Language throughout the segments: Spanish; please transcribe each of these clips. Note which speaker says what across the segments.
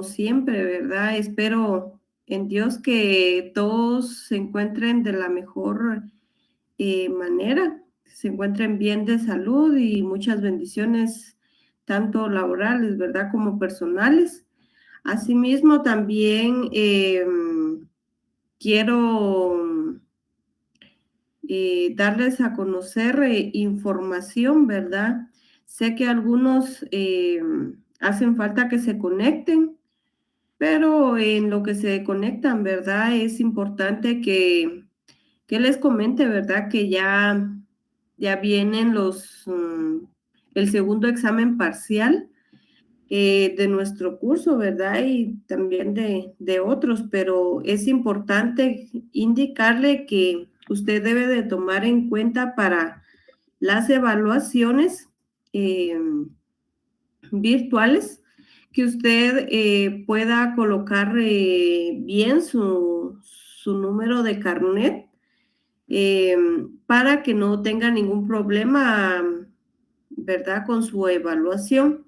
Speaker 1: siempre, ¿verdad? Espero en Dios que todos se encuentren de la mejor manera, se encuentren bien de salud y muchas bendiciones, tanto laborales, ¿verdad? Como personales. Asimismo, también quiero darles a conocer información, ¿verdad? Sé que algunos hacen falta que se conecten, pero en lo que se conectan, ¿verdad? Es importante que les comente, ¿verdad? Que ya vienen el segundo examen parcial de nuestro curso, ¿verdad? Y también de otros, pero es importante indicarle que usted debe de tomar en cuenta para las evaluaciones eh, virtuales, que usted pueda colocar bien su número de carnet para que no tenga ningún problema, ¿verdad? Con su evaluación.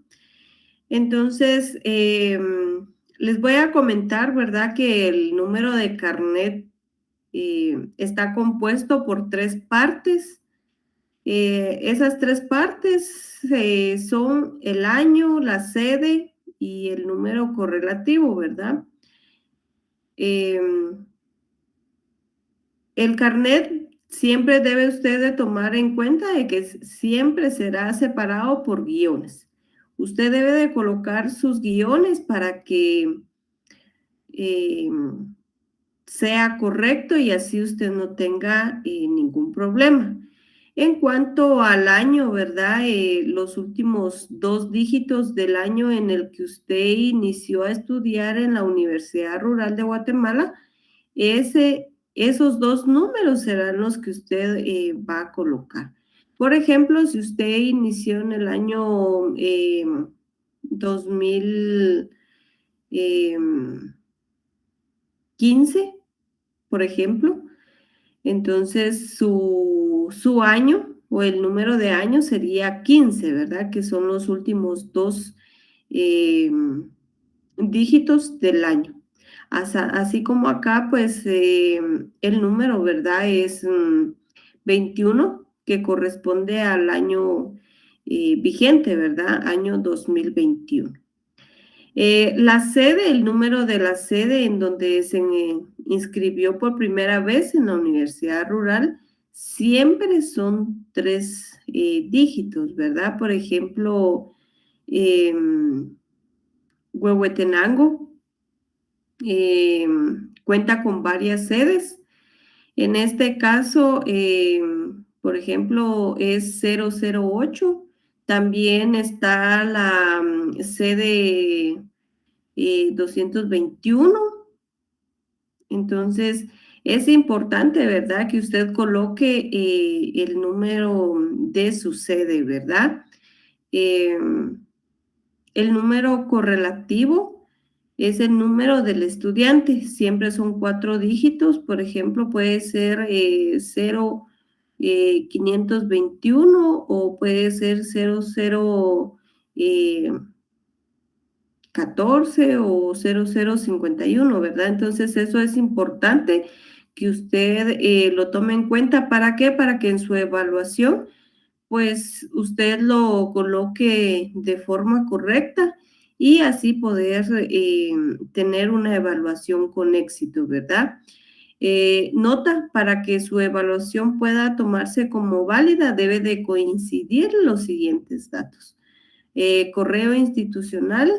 Speaker 1: Entonces, les voy a comentar, ¿verdad? Que el número de carnet está compuesto por 3 partes. Esas 3 partes son el año, la sede y el número correlativo, ¿verdad? Em, el carnet siempre debe usted de tomar en cuenta de que siempre será separado por guiones. Usted debe de colocar sus guiones para que sea correcto y así usted no tenga ningún problema. En cuanto al año, ¿verdad? Los últimos 2 dígitos del año en el que usted inició a estudiar en la Universidad Rural de Guatemala, esos 2 números serán los que usted va a colocar. Por ejemplo, si usted inició en el año 2015, por ejemplo, entonces su año o el número de años sería 15, ¿verdad? Que son los últimos 2 dígitos del año. Así como acá, pues el número, ¿verdad? Es 21, que corresponde al año vigente, ¿verdad? Año 2021. La sede, el número de la sede en donde se inscribió por primera vez en la Universidad Rural, siempre son 3 dígitos, ¿verdad? Por ejemplo, Huehuetenango cuenta con varias sedes. En este caso, por ejemplo, es 008. También está la sede 221. Entonces, es importante, ¿verdad? Que usted coloque el número de su sede, ¿verdad? El número correlativo es el número del estudiante. Siempre son 4 dígitos. Por ejemplo, puede ser 0,521 o puede ser 0014 o 0051, ¿verdad? Entonces, eso es importante que usted lo tome en cuenta. ¿Para qué? Para que en su evaluación, pues, usted lo coloque de forma correcta y así poder tener una evaluación con éxito, ¿verdad? Nota, para que su evaluación pueda tomarse como válida, debe de coincidir los siguientes datos. Correo institucional,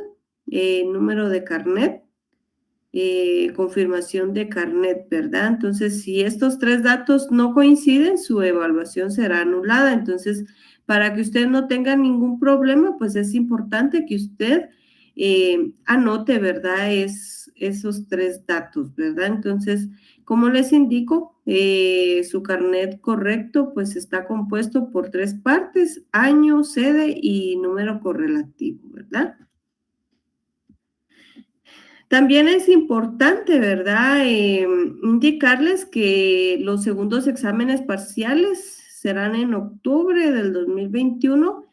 Speaker 1: número de carnet, confirmación de carnet, ¿verdad? Entonces, si estos 3 datos no coinciden, su evaluación será anulada. Entonces, para que usted no tenga ningún problema, pues es importante que usted anote, ¿verdad? Esos 3 datos, ¿verdad? Entonces, como les indico, su carnet correcto, pues está compuesto por 3 partes: año, sede y número correlativo, ¿verdad? También es importante, ¿verdad? Indicarles que los segundos exámenes parciales serán en octubre del 2021,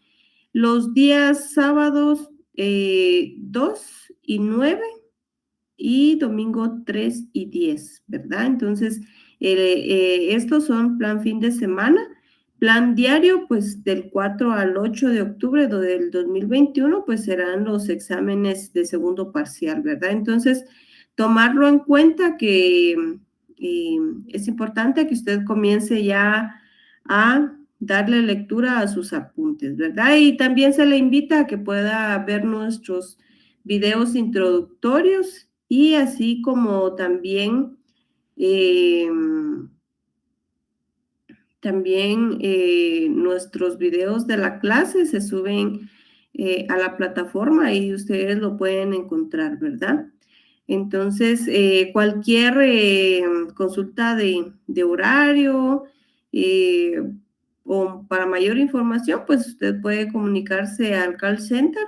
Speaker 1: los días sábados 2 y 9 y domingo 3 y 10, ¿verdad? Entonces, estos son plan fin de semana. Plan diario, pues del 4 al 8 de octubre del 2021, pues serán los exámenes de segundo parcial, ¿verdad? Entonces, tomarlo en cuenta que es importante que usted comience ya a darle lectura a sus apuntes, ¿verdad? Y también se le invita a que pueda ver nuestros videos introductorios y así como eh, también nuestros videos de la clase se suben a la plataforma y ustedes lo pueden encontrar, ¿verdad? Entonces, cualquier consulta de horario eh, o para mayor información, pues usted puede comunicarse al call center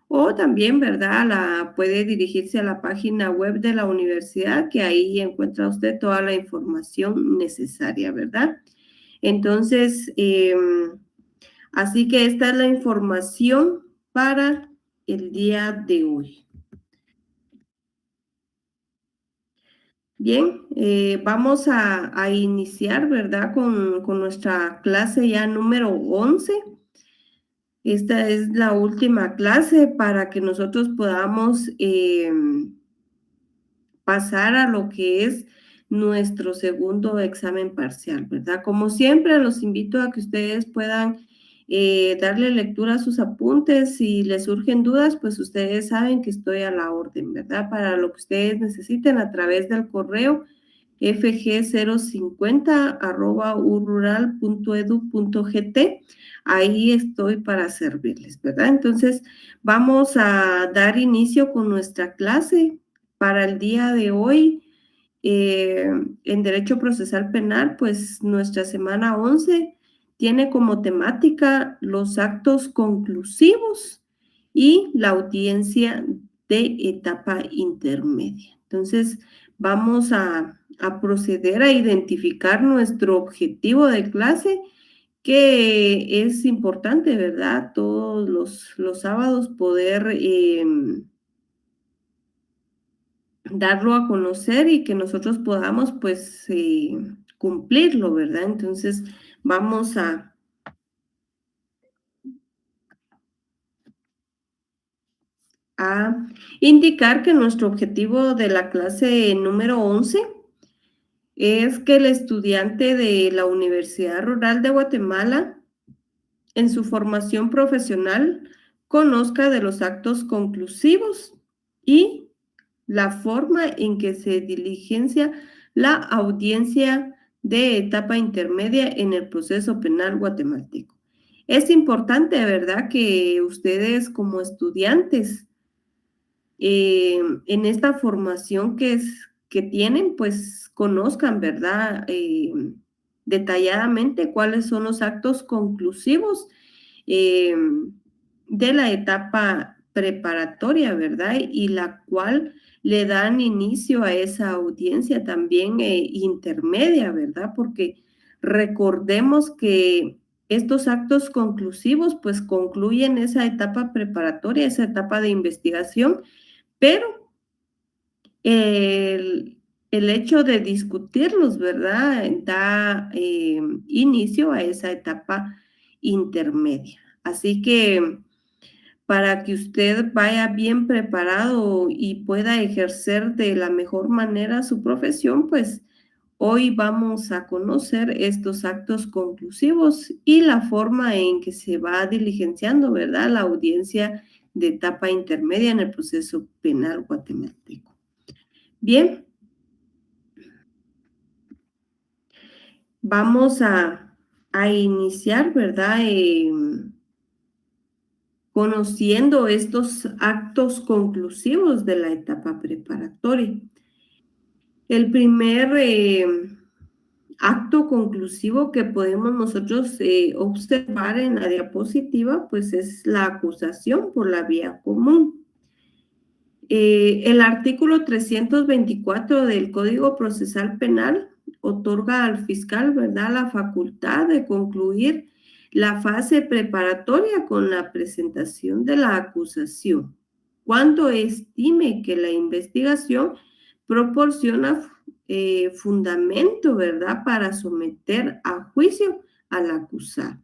Speaker 1: o también, ¿verdad? Puede dirigirse a la página web de la universidad, que ahí encuentra usted toda la información necesaria, ¿verdad? Entonces, así que esta es la información para el día de hoy. Bien, vamos a iniciar, ¿verdad? Con nuestra clase ya número 11. Esta es la última clase para que nosotros podamos pasar a lo que es nuestro segundo examen parcial, ¿verdad? Como siempre, los invito a que ustedes puedan darle lectura a sus apuntes. Si les surgen dudas, pues ustedes saben que estoy a la orden, ¿verdad? Para lo que ustedes necesiten a través del correo fg050@urural.edu.gt. Ahí estoy para servirles, ¿verdad? Entonces, vamos a dar inicio con nuestra clase para el día de hoy. En Derecho Procesal Penal, pues nuestra semana 11 tiene como temática los actos conclusivos y la audiencia de etapa intermedia. Entonces, vamos a proceder a identificar nuestro objetivo de clase, que es importante, ¿verdad? Todos los sábados poder darlo a conocer y que nosotros podamos, pues, cumplirlo, ¿verdad? Entonces, vamos a indicar que nuestro objetivo de la clase número 11 es que el estudiante de la Universidad Rural de Guatemala, en su formación profesional, conozca de los actos conclusivos y la forma en que se diligencia la audiencia de etapa intermedia en el proceso penal guatemalteco. Es importante, ¿verdad?, que ustedes como estudiantes en esta formación que tienen, pues conozcan, ¿verdad? Detalladamente cuáles son los actos conclusivos eh, de la etapa preparatoria, ¿verdad? Y la cual le dan inicio a esa audiencia también intermedia, ¿verdad? Porque recordemos que estos actos conclusivos pues concluyen esa etapa preparatoria, esa etapa de investigación, pero el, el hecho de discutirlos, ¿verdad? Da inicio a esa etapa intermedia. Así que para que usted vaya bien preparado y pueda ejercer de la mejor manera su profesión, pues hoy vamos a conocer estos actos conclusivos y la forma en que se va diligenciando, ¿verdad?, la audiencia de etapa intermedia en el proceso penal guatemalteco. Bien, vamos a iniciar, ¿verdad? Conociendo estos actos conclusivos de la etapa preparatoria. El primer acto conclusivo que podemos nosotros observar en la diapositiva, pues es la acusación por la vía común. El artículo 324 del Código Procesal Penal otorga al fiscal, ¿verdad?, la facultad de concluir La fase preparatoria con la presentación de la acusación. Cuando estime que la investigación proporciona fundamento, ¿verdad?, para someter a juicio al acusado.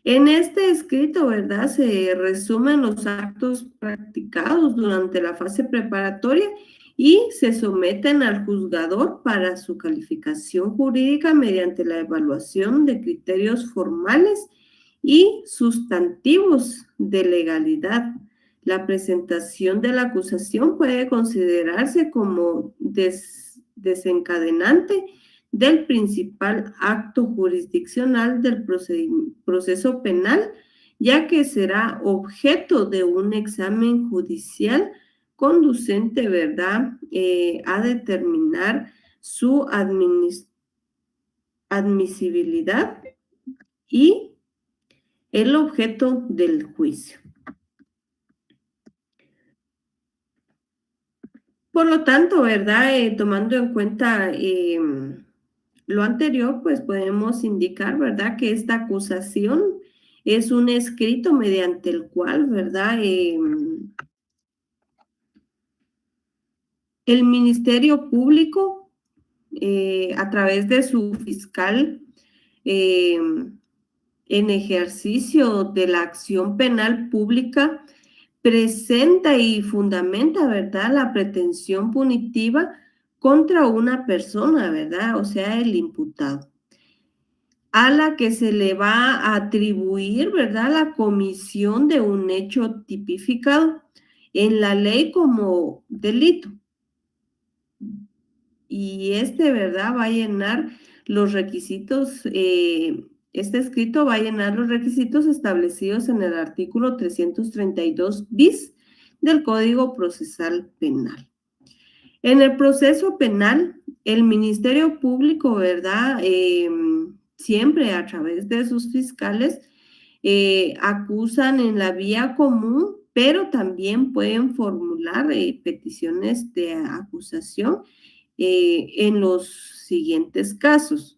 Speaker 1: En este escrito, ¿verdad?, se resumen los actos practicados durante la fase preparatoria y se someten al juzgador para su calificación jurídica mediante la evaluación de criterios formales y sustantivos de legalidad. La presentación de la acusación puede considerarse como desencadenante del principal acto jurisdiccional del proceso penal, ya que será objeto de un examen judicial conducente, ¿verdad?, a determinar su admisibilidad y el objeto del juicio. Por lo tanto, ¿verdad?, tomando en cuenta lo anterior, pues podemos indicar, ¿verdad?, que esta acusación es un escrito mediante el cual, ¿verdad?, el Ministerio Público, a través de su fiscal, en ejercicio de la acción penal pública, presenta y fundamenta, ¿verdad?, la pretensión punitiva contra una persona, ¿verdad?, o sea, el imputado, a la que se le va a atribuir, ¿verdad?, la comisión de un hecho tipificado en la ley como delito. Y ¿verdad?, va a llenar los requisitos, este escrito va a llenar los requisitos establecidos en el artículo 332 bis del Código Procesal Penal. En el proceso penal, el Ministerio Público, ¿verdad?, siempre a través de sus fiscales, acusan en la vía común, pero también pueden formular peticiones de acusación en los siguientes casos.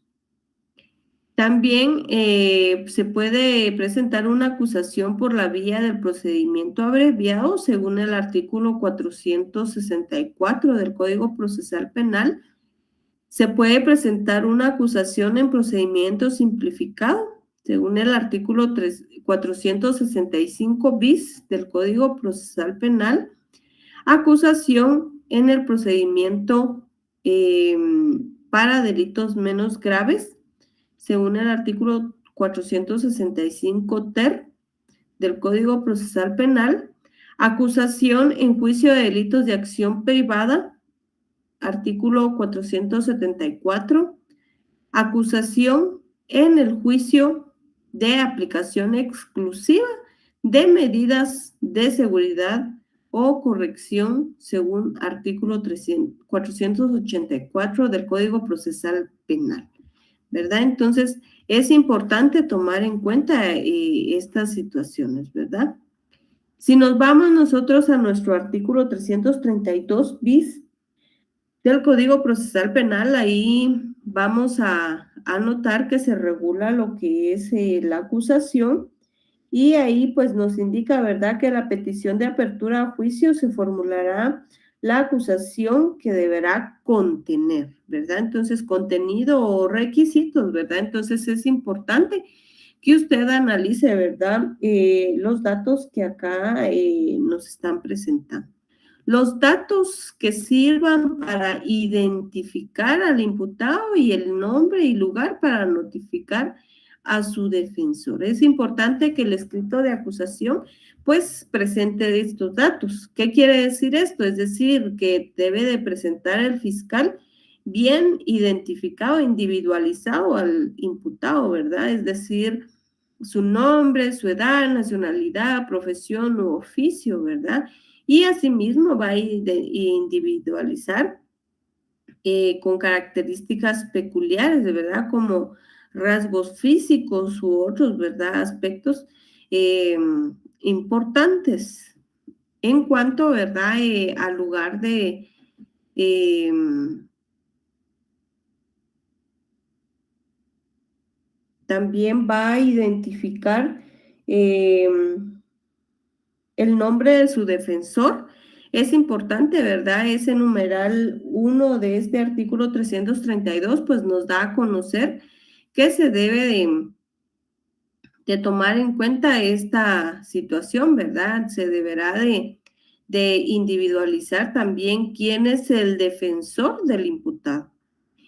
Speaker 1: También se puede presentar una acusación por la vía del procedimiento abreviado según el artículo 464 del Código Procesal Penal. Se puede presentar una acusación en procedimiento simplificado según el artículo 465 bis del Código Procesal Penal. Acusación en el procedimiento para delitos menos graves, según el artículo 465 ter del Código Procesal Penal. Acusación en juicio de delitos de acción privada, artículo 474. Acusación en el juicio de aplicación exclusiva de medidas de seguridad o corrección según artículo 484 del Código Procesal Penal, ¿verdad? Entonces, es importante tomar en cuenta estas situaciones, ¿verdad? Si nos vamos nosotros a nuestro artículo 332 bis del Código Procesal Penal, ahí vamos a notar que se regula lo que es la acusación. Y ahí pues nos indica, ¿verdad?, que la petición de apertura a juicio se formulará la acusación que deberá contener, ¿verdad? Entonces, contenido o requisitos, ¿verdad? Entonces, es importante que usted analice, ¿verdad?, los datos que acá nos están presentando. Los datos que sirvan para identificar al imputado y el nombre y lugar para notificar a su defensor. Es importante que el escrito de acusación pues presente estos datos. ¿Qué quiere decir esto? Es decir, que debe de presentar el fiscal bien identificado, individualizado al imputado, ¿verdad? Es decir, su nombre, su edad, nacionalidad, profesión u oficio, ¿verdad? Y asimismo va a individualizar con características peculiares, de verdad, como rasgos físicos u otros, ¿verdad?, aspectos importantes en cuanto, ¿verdad?, al lugar también va a identificar el nombre de su defensor. Es importante, ¿verdad? Ese numeral 1 de este artículo 332, pues nos da a conocer que se debe de tomar en cuenta esta situación, ¿verdad? Se deberá de individualizar también quién es el defensor del imputado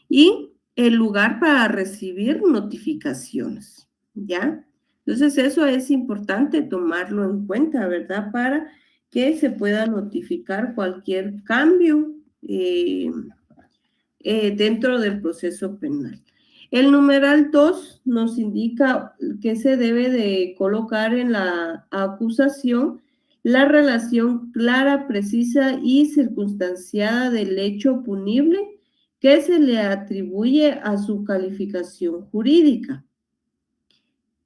Speaker 1: y el lugar para recibir notificaciones, ¿ya? Entonces eso es importante tomarlo en cuenta, ¿verdad? Para que se pueda notificar cualquier cambio dentro del proceso penal. El numeral 2 nos indica que se debe de colocar en la acusación la relación clara, precisa y circunstanciada del hecho punible que se le atribuye a su calificación jurídica.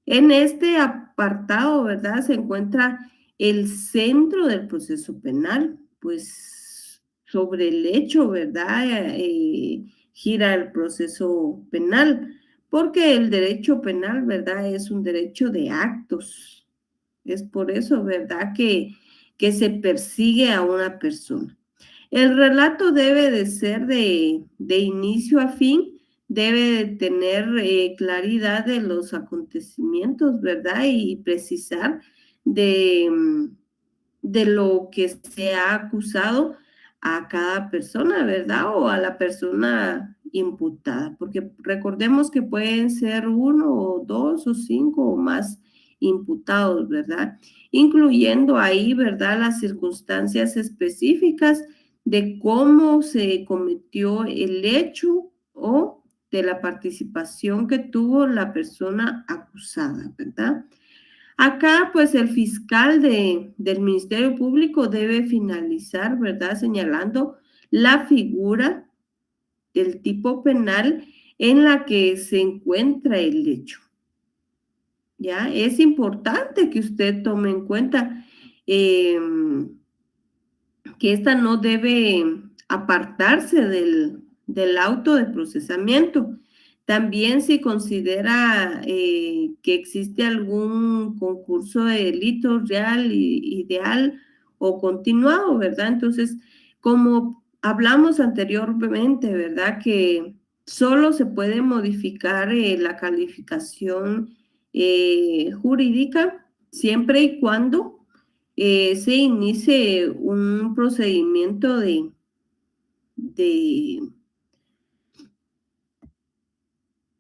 Speaker 1: En este apartado, ¿verdad? Se encuentra el centro del proceso penal, pues sobre el hecho, ¿verdad? Gira el proceso penal, porque el derecho penal, ¿verdad? Es un derecho de actos. Es por eso, ¿verdad? Que se persigue a una persona. El relato debe de ser de inicio a fin, debe de tener claridad de los acontecimientos, ¿verdad? Y precisar de, de lo que se ha acusado a cada persona, ¿verdad? O a la persona imputada, porque recordemos que pueden ser uno o dos o cinco o más imputados, ¿verdad? Incluyendo ahí, ¿verdad? Las circunstancias específicas de cómo se cometió el hecho o de la participación que tuvo la persona acusada, ¿verdad? Acá, pues el fiscal del Ministerio Público debe finalizar, ¿verdad? Señalando la figura del tipo penal en la que se encuentra el hecho. ¿Ya? Es importante que usted tome en cuenta eh, que esta no debe apartarse del auto de procesamiento. También si considera que existe algún concurso de delito real, ideal o continuado, ¿verdad? Entonces, como hablamos anteriormente, ¿verdad? Que solo se puede modificar la calificación jurídica siempre y cuando se inicie un procedimiento de,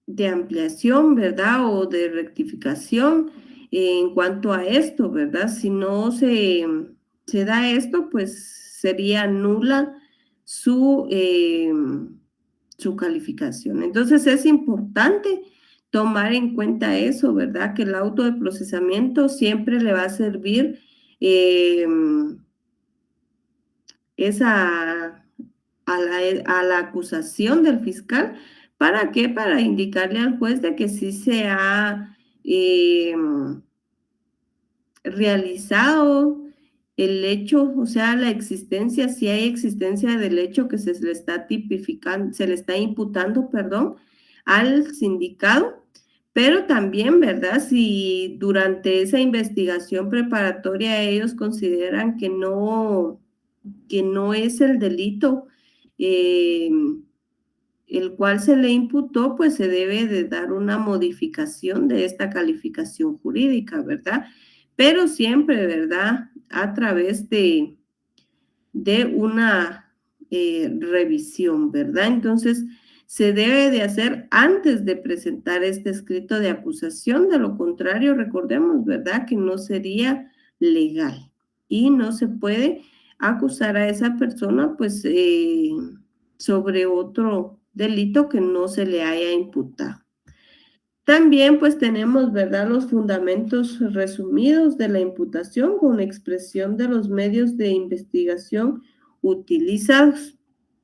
Speaker 1: de ampliación, ¿verdad? O de rectificación en cuanto a esto, ¿verdad? Si no se da esto, pues sería nula su, su calificación. Entonces es importante tomar en cuenta eso, ¿verdad? Que el auto de procesamiento siempre le va a servir eh, esa a la acusación del fiscal. ¿Para qué? Para indicarle al juez de que sí se ha realizado el hecho, o sea, la existencia, si hay existencia del hecho que se le está tipificando, se le está imputando, perdón, al sindicado, pero también, ¿verdad? Si durante esa investigación preparatoria ellos consideran que no es el delito eh, el cual se le imputó, pues se debe de dar una modificación de esta calificación jurídica, ¿verdad? Pero siempre, ¿verdad? A través de una revisión, ¿verdad? Entonces, se debe de hacer antes de presentar este escrito de acusación, de lo contrario, recordemos, ¿verdad? Que no sería legal y no se puede acusar a esa persona, pues, sobre otro delito que no se le haya imputado. También pues tenemos, ¿verdad?, los fundamentos resumidos de la imputación con expresión de los medios de investigación utilizados.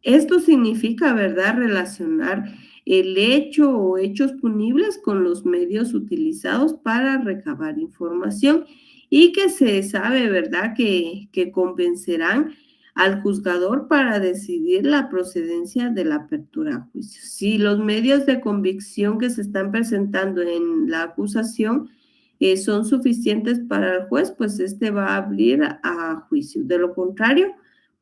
Speaker 1: Esto significa, ¿verdad?, relacionar el hecho o hechos punibles con los medios utilizados para recabar información y que se sabe, ¿verdad?, que convencerán al juzgador para decidir la procedencia de la apertura a juicio. Si los medios de convicción que se están presentando en la acusación son suficientes para el juez, pues este va a abrir a juicio. De lo contrario,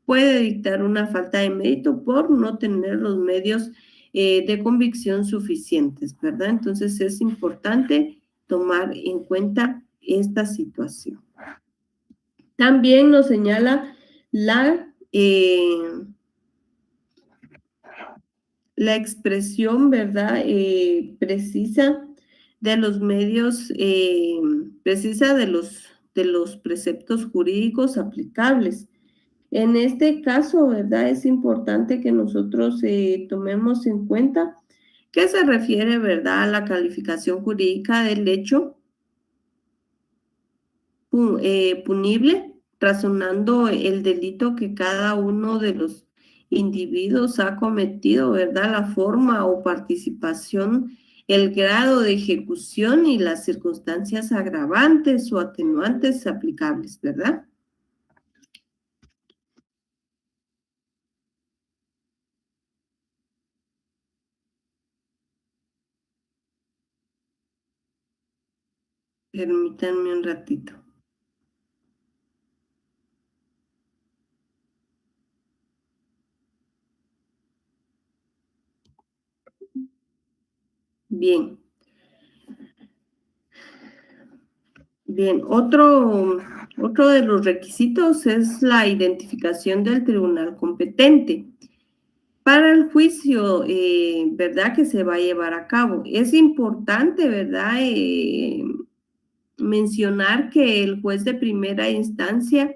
Speaker 1: puede dictar una falta de mérito por no tener los medios de convicción suficientes, ¿verdad? Entonces es importante tomar en cuenta esta situación. También nos señala la, la expresión, ¿verdad? Precisa de los medios, precisa de los preceptos jurídicos aplicables. En este caso, ¿verdad? Es importante que nosotros tomemos en cuenta que se refiere, ¿verdad?, a la calificación jurídica del hecho punible, razonando el delito que cada uno de los individuos ha cometido, ¿verdad? La forma o participación, el grado de ejecución y las circunstancias agravantes o atenuantes aplicables, ¿verdad? Permítanme un ratito. Bien, bien. Otro de los requisitos es la identificación del tribunal competente para el juicio, ¿verdad?, que se va a llevar a cabo. Es importante, ¿verdad?, mencionar que el juez de primera instancia,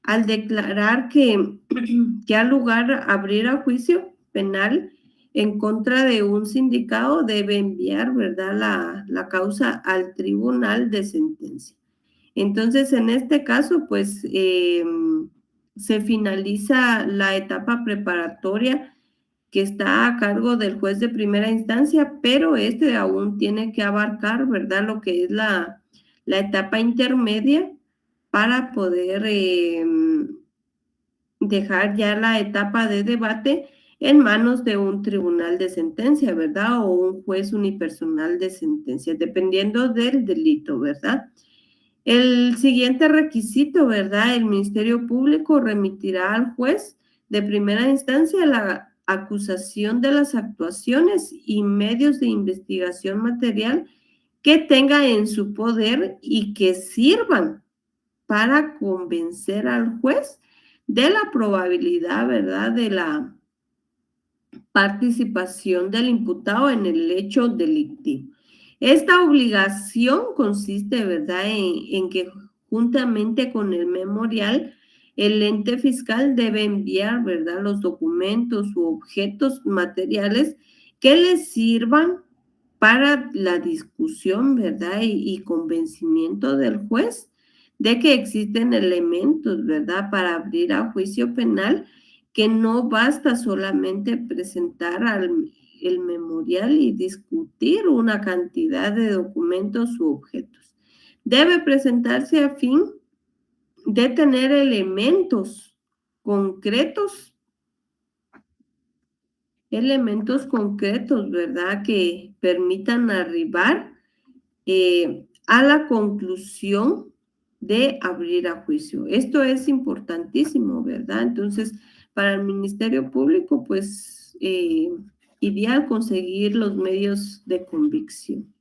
Speaker 1: al declarar que ha lugar abrir a juicio penal en contra de un sindicado, debe enviar, ¿verdad?, la causa al tribunal de sentencia. Entonces, en este caso, pues se finaliza la etapa preparatoria que está a cargo del juez de primera instancia, pero este aún tiene que abarcar, ¿verdad?, lo que es la etapa intermedia para poder dejar ya la etapa de debate en manos de un tribunal de sentencia, ¿verdad? O un juez unipersonal de sentencia, dependiendo del delito, ¿verdad? El siguiente requisito, ¿verdad? El Ministerio Público remitirá al juez de primera instancia la acusación de las actuaciones y medios de investigación material que tenga en su poder y que sirvan para convencer al juez de la probabilidad, ¿verdad?, de la participación del imputado en el hecho delictivo. Esta obligación consiste, ¿verdad?, en que juntamente con el memorial, el ente fiscal debe enviar, ¿verdad?, los documentos u objetos materiales que le sirvan para la discusión, ¿verdad?, y convencimiento del juez de que existen elementos, ¿verdad?, para abrir a juicio penal, que no basta solamente presentar el memorial y discutir una cantidad de documentos u objetos. Debe presentarse a fin de tener elementos concretos, ¿verdad?, que permitan arribar a la conclusión de abrir a juicio. Esto es importantísimo, ¿verdad? Entonces, para el Ministerio Público, pues, ideal conseguir los medios de convicción.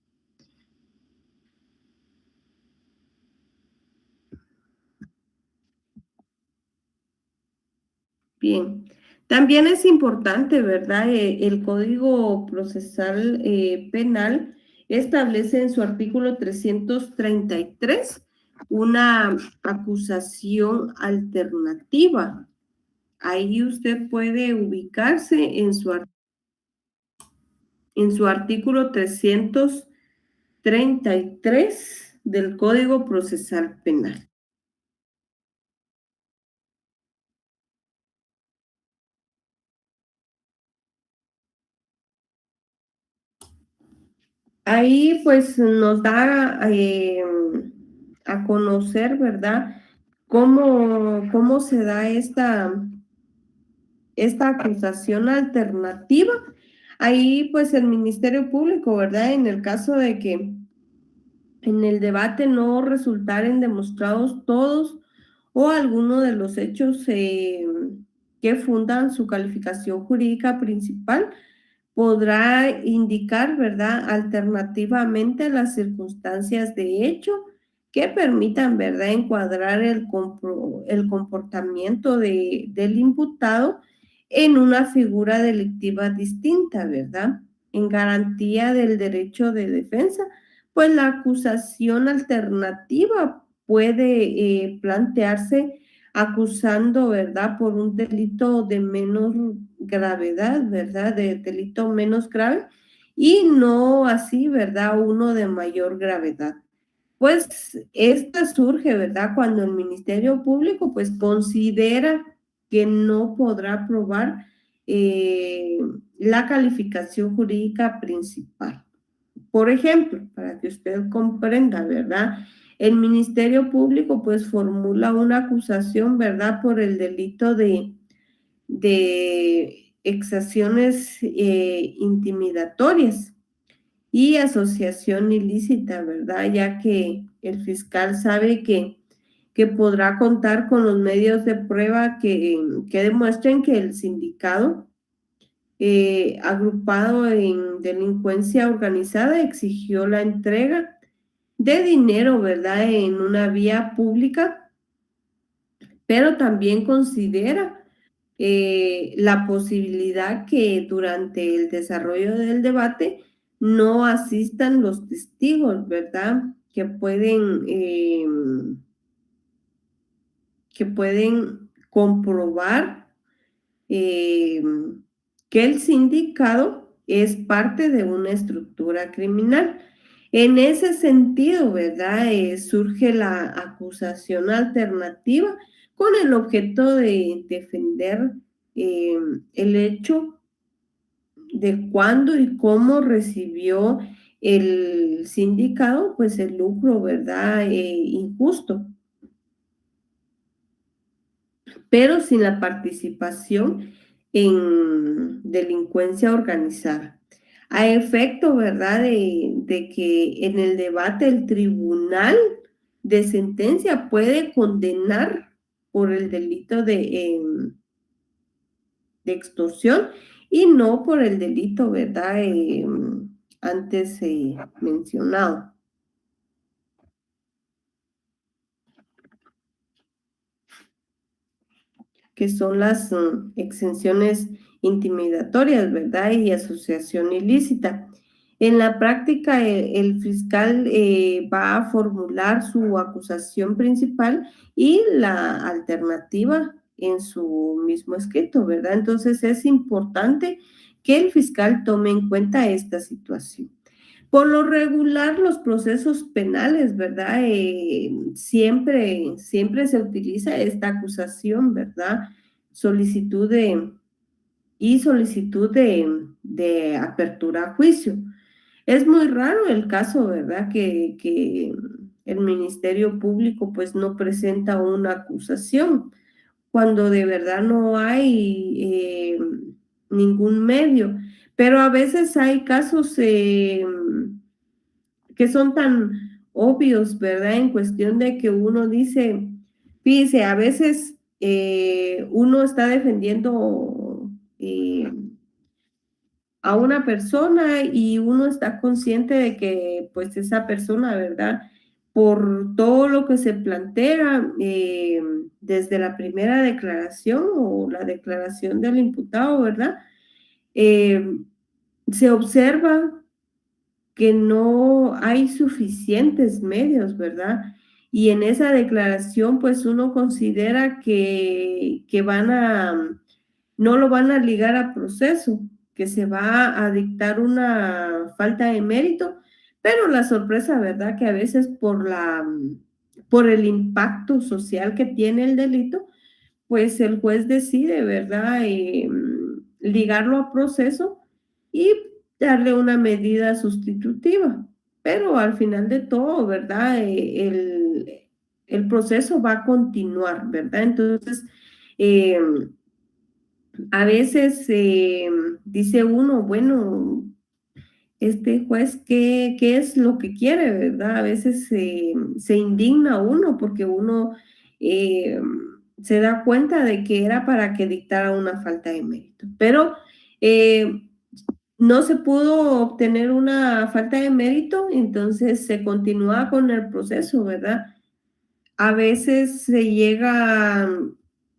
Speaker 1: Bien. También es importante, ¿verdad? El Código Procesal Penal establece en su artículo 333 una acusación alternativa. Ahí usted puede ubicarse en su artículo 333 del Código Procesal Penal. Ahí pues nos da a conocer, ¿verdad?, ¿Cómo se da esta acusación alternativa? Ahí, pues, el Ministerio Público, ¿verdad? En el caso de que en el debate no resultaren demostrados todos o alguno de los hechos que fundan su calificación jurídica principal, podrá indicar, ¿verdad?, alternativamente las circunstancias de hecho que permitan, ¿verdad?, encuadrar el comportamiento del imputado en una figura delictiva distinta, ¿verdad? En garantía del derecho de defensa, pues la acusación alternativa puede plantearse acusando, ¿verdad?, por un delito de menor gravedad, ¿verdad?, de delito menos grave, y no así, ¿verdad?, uno de mayor gravedad. Pues esta surge, ¿verdad?, cuando el Ministerio Público, pues, considera que no podrá probar eh, la calificación jurídica principal. Por ejemplo, para que usted comprenda, ¿verdad? El Ministerio Público pues formula una acusación, ¿verdad? Por el delito de exacciones intimidatorias y asociación ilícita, ¿verdad? Ya que el fiscal sabe que podrá contar con los medios de prueba que demuestren que el sindicado agrupado en delincuencia organizada exigió la entrega de dinero, ¿verdad?, en una vía pública, pero también considera la posibilidad que durante el desarrollo del debate no asistan los testigos, ¿verdad?, que pueden comprobar eh, que el sindicado es parte de una estructura criminal. En ese sentido, ¿verdad? Surge la acusación alternativa con el objeto de defender eh, el hecho de cuándo y cómo recibió el sindicado, pues el lucro, ¿verdad? Injusto, pero sin la participación en delincuencia organizada. A efecto, ¿verdad?, de que en el debate el tribunal de sentencia puede condenar por el delito de extorsión y no por el delito, ¿verdad?, antes mencionado, que son las exenciones intimidatorias, ¿verdad? Y asociación ilícita. En la práctica, el fiscal va a formular su acusación principal y la alternativa en su mismo escrito, ¿verdad? Entonces es importante que el fiscal tome en cuenta esta situación. Por lo regular, los procesos penales, ¿verdad? Siempre se utiliza esta acusación, ¿verdad? Solicitud de apertura a juicio. Es muy raro el caso, ¿verdad? Que el Ministerio Público pues no presenta una acusación cuando de verdad no hay ningún medio. Pero a veces hay casos que son tan obvios, ¿verdad? En cuestión de que uno dice, fíjese, a veces uno está defendiendo a una persona y uno está consciente de que pues esa persona, ¿verdad? Por todo lo que se plantea desde la primera declaración o la declaración del imputado, ¿verdad? Eh, Se observa que no hay suficientes medios, ¿verdad? Y en esa declaración, pues uno considera que no lo van a ligar a proceso, que se va a dictar una falta de mérito, pero la sorpresa, ¿verdad? Que a veces por el impacto social que tiene el delito, pues el juez decide, ¿verdad? Ligarlo a proceso y darle una medida sustitutiva. Pero al final de todo, ¿verdad? el proceso va a continuar, ¿verdad? Entonces, eh, a veces dice uno, bueno, este juez, ¿qué es lo que quiere, verdad? A veces se indigna uno porque uno eh, se da cuenta de que era para que dictara una falta de mérito. Pero eh, no se pudo obtener una falta de mérito, entonces se continúa con el proceso, ¿verdad? A veces se llega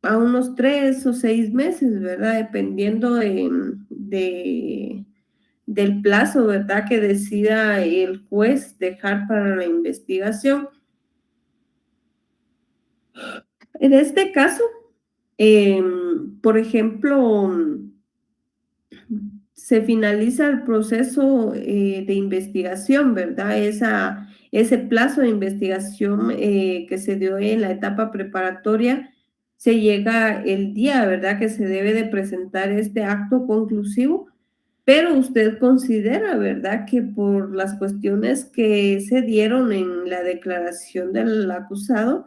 Speaker 1: a unos 3 o 6 meses, ¿verdad? Dependiendo del plazo, ¿verdad? Que decida el juez dejar para la investigación. En este caso, por ejemplo, se finaliza el proceso de investigación, ¿verdad? Ese plazo de investigación que se dio en la etapa preparatoria, se llega el día, ¿verdad? Que se debe de presentar este acto conclusivo, pero usted considera, ¿verdad? Que por las cuestiones que se dieron en la declaración del acusado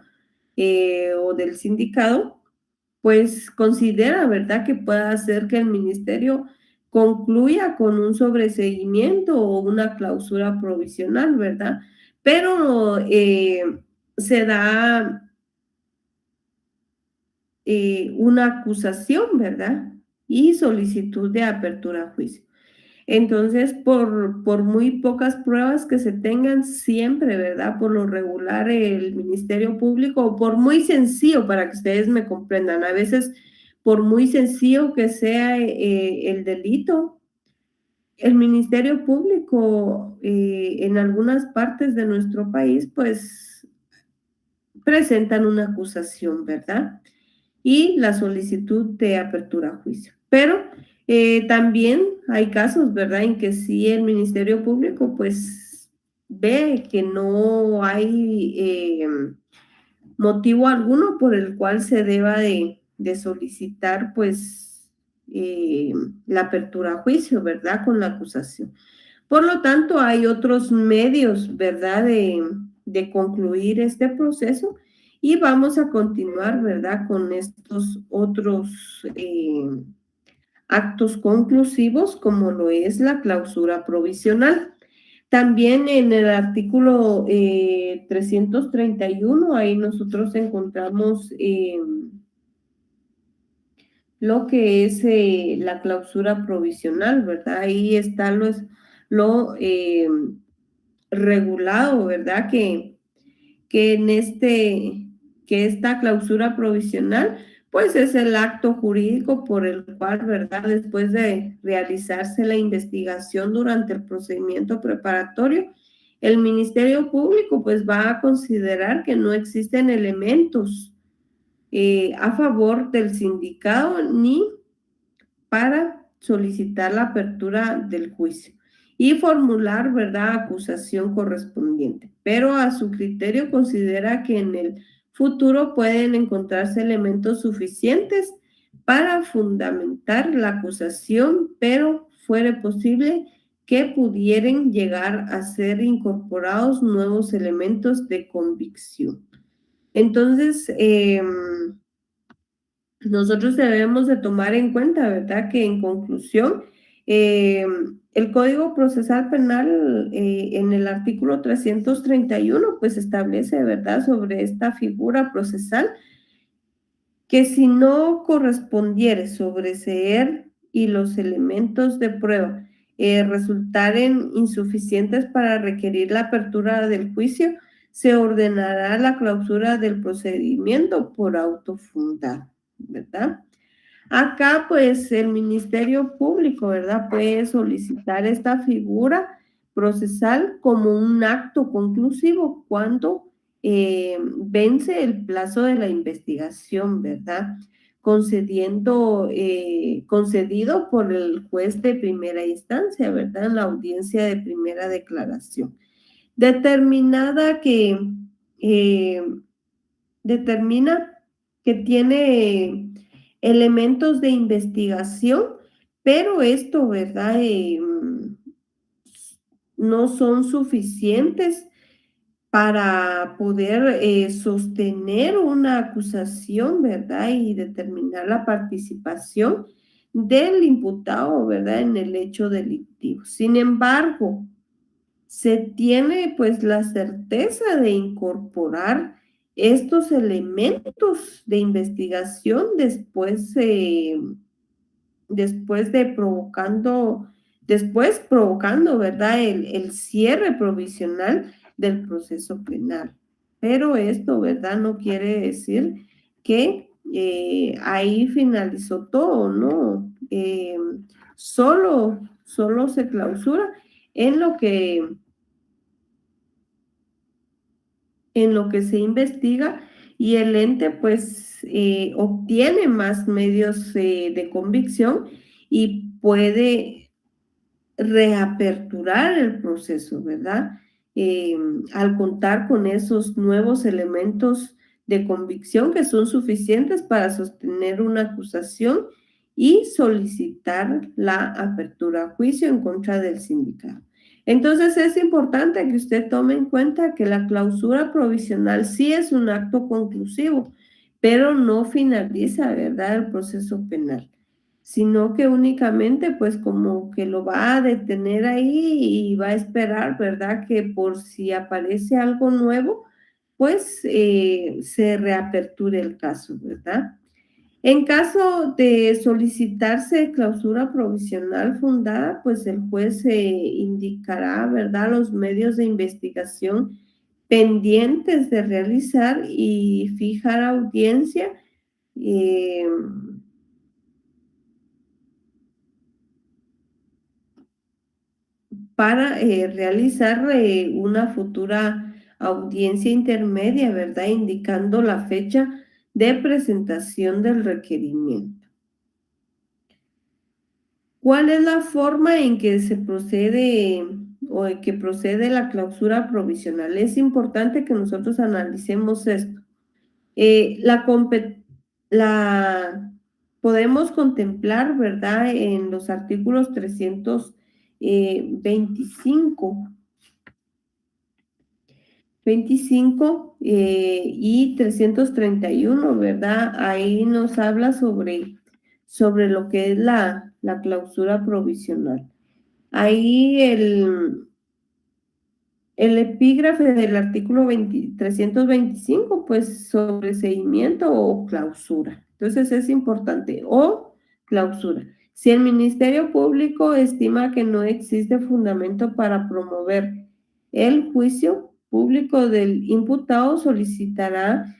Speaker 1: o del sindicado, pues considera, ¿verdad?, que pueda hacer que el ministerio concluya con un sobreseguimiento o una clausura provisional, ¿verdad? Pero se da una acusación, ¿verdad? Y solicitud de apertura a juicio. Entonces, por muy pocas pruebas que se tengan siempre, ¿verdad? Por lo regular, el Ministerio Público, por muy sencillo, para que ustedes me comprendan, a veces, por muy sencillo que sea el delito, el Ministerio Público en algunas partes de nuestro país, pues, presentan una acusación, ¿verdad? Y la solicitud de apertura a juicio. Pero también hay casos, ¿verdad?, en que sí el Ministerio Público pues ve que no hay motivo alguno por el cual se deba de solicitar pues la apertura a juicio, ¿verdad?, con la acusación. Por lo tanto, hay otros medios, ¿verdad?, de concluir este proceso y vamos a continuar, ¿verdad?, con estos otros actos conclusivos, como lo es la clausura provisional. También en el artículo 331, ahí nosotros encontramos lo que es la clausura provisional, ¿verdad? Ahí está lo regulado, ¿verdad? Que en que esta clausura provisional, pues es el acto jurídico por el cual, ¿verdad? Después de realizarse la investigación durante el procedimiento preparatorio, el Ministerio Público pues va a considerar que no existen elementos a favor del sindicado ni para solicitar la apertura del juicio y formular, ¿verdad?, acusación correspondiente. Pero a su criterio considera que en el futuro pueden encontrarse elementos suficientes para fundamentar la acusación, pero fuere posible que pudieran llegar a ser incorporados nuevos elementos de convicción. Entonces, nosotros debemos de tomar en cuenta, ¿verdad?, que en conclusión, el Código Procesal Penal en el artículo 331 pues establece, ¿verdad?, sobre esta figura procesal que si no correspondiere sobreseer y los elementos de prueba resultaren insuficientes para requerir la apertura del juicio, se ordenará la clausura del procedimiento por auto fundado, ¿verdad? Acá, pues, el Ministerio Público, ¿verdad?, puede solicitar esta figura procesal como un acto conclusivo cuando vence el plazo de la investigación, ¿verdad?, concedido por el juez de primera instancia, ¿verdad?, en la audiencia de primera declaración. Determinada que eh, determina que tiene elementos de investigación, pero esto, ¿verdad?, no son suficientes para poder sostener una acusación, ¿verdad? Y determinar la participación del imputado, ¿verdad? En el hecho delictivo. Sin embargo, se tiene pues la certeza de incorporar estos elementos de investigación después de provocando, ¿verdad? El cierre provisional del proceso penal. Pero esto, ¿verdad? No quiere decir que ahí finalizó todo, ¿no? Solo se clausura en lo que se investiga y el ente pues obtiene más medios de convicción y puede reaperturar el proceso, ¿verdad? Al contar con esos nuevos elementos de convicción que son suficientes para sostener una acusación y solicitar la apertura a juicio en contra del sindicato. Entonces es importante que usted tome en cuenta que la clausura provisional sí es un acto conclusivo, pero no finaliza, ¿verdad?, el proceso penal, sino que únicamente pues como que lo va a detener ahí y va a esperar, ¿verdad?, que por si aparece algo nuevo, pues se reaperture el caso, ¿verdad? En caso de solicitarse clausura provisional fundada, pues el juez indicará, ¿verdad?, los medios de investigación pendientes de realizar y fijar audiencia eh, para realizar una futura audiencia intermedia, ¿verdad?, indicando la fecha de presentación del requerimiento. ¿Cuál es la forma en que se procede o en que procede la clausura provisional? Es importante que nosotros analicemos esto. La, la podemos contemplar, ¿verdad?, en los artículos 325 y 331, ¿verdad? Ahí nos habla sobre lo que es la clausura provisional. Ahí el epígrafe del artículo 325, pues sobreseimiento o clausura. Entonces es importante, o clausura. Si el Ministerio Público estima que no existe fundamento para promover el juicio público del imputado, solicitará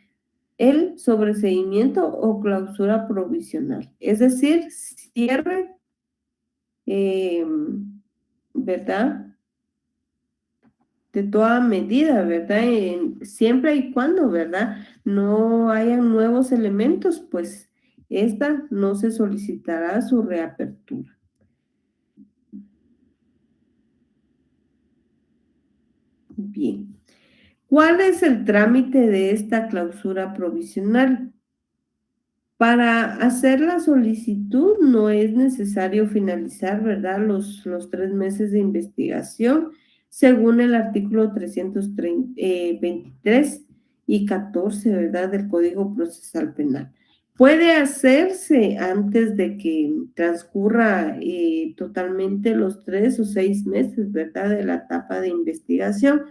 Speaker 1: el sobreseimiento o clausura provisional. Es decir, cierre, eh, ¿verdad?, de toda medida, ¿verdad? Siempre y cuando, ¿verdad?, no hayan nuevos elementos, pues esta no se solicitará su reapertura. Bien. ¿Cuál es el trámite de esta clausura provisional? Para hacer la solicitud no es necesario finalizar, ¿verdad?, los 3 meses de investigación, según el artículo 323 y 14, ¿verdad?, del Código Procesal Penal. Puede hacerse antes de que transcurra totalmente los 3 o 6 meses, ¿verdad?, de la etapa de investigación.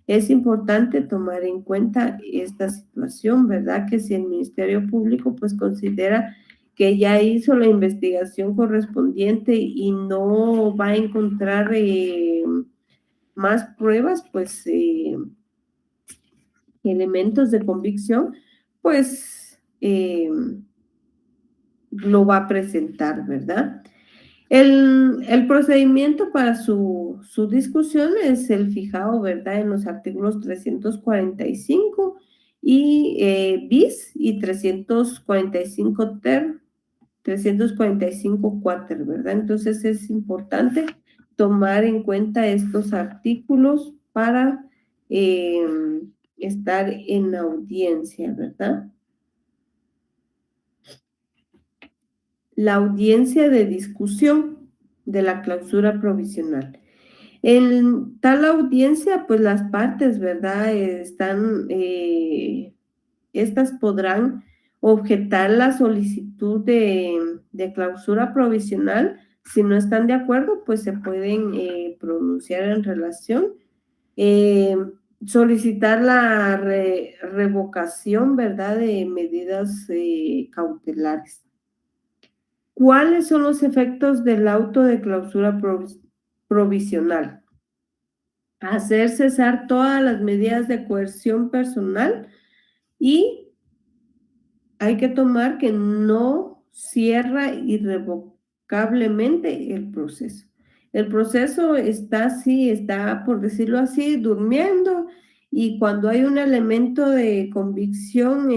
Speaker 1: Es importante tomar en cuenta esta situación, ¿verdad? Que si el Ministerio Público pues considera que ya hizo la investigación correspondiente y no va a encontrar más pruebas, pues elementos de convicción, pues lo va a presentar, ¿verdad? El procedimiento para su discusión es el fijado, ¿verdad?, en los artículos 345 bis y 345 ter, 345 cuater, ¿verdad? Entonces es importante tomar en cuenta estos artículos para estar en audiencia, ¿verdad? La audiencia de discusión de la clausura provisional. En tal audiencia, pues las partes, ¿verdad? Estas podrán objetar la solicitud de clausura provisional. Si no están de acuerdo, pues se pueden pronunciar en relación. Eh, Solicitar la revocación, ¿verdad? De medidas cautelares. ¿Cuáles son los efectos del auto de clausura provisional? Hacer cesar todas las medidas de coerción personal y hay que tomar que no cierra irrevocablemente el proceso. El proceso está así, está, por decirlo así, durmiendo, y cuando hay un elemento de convicción,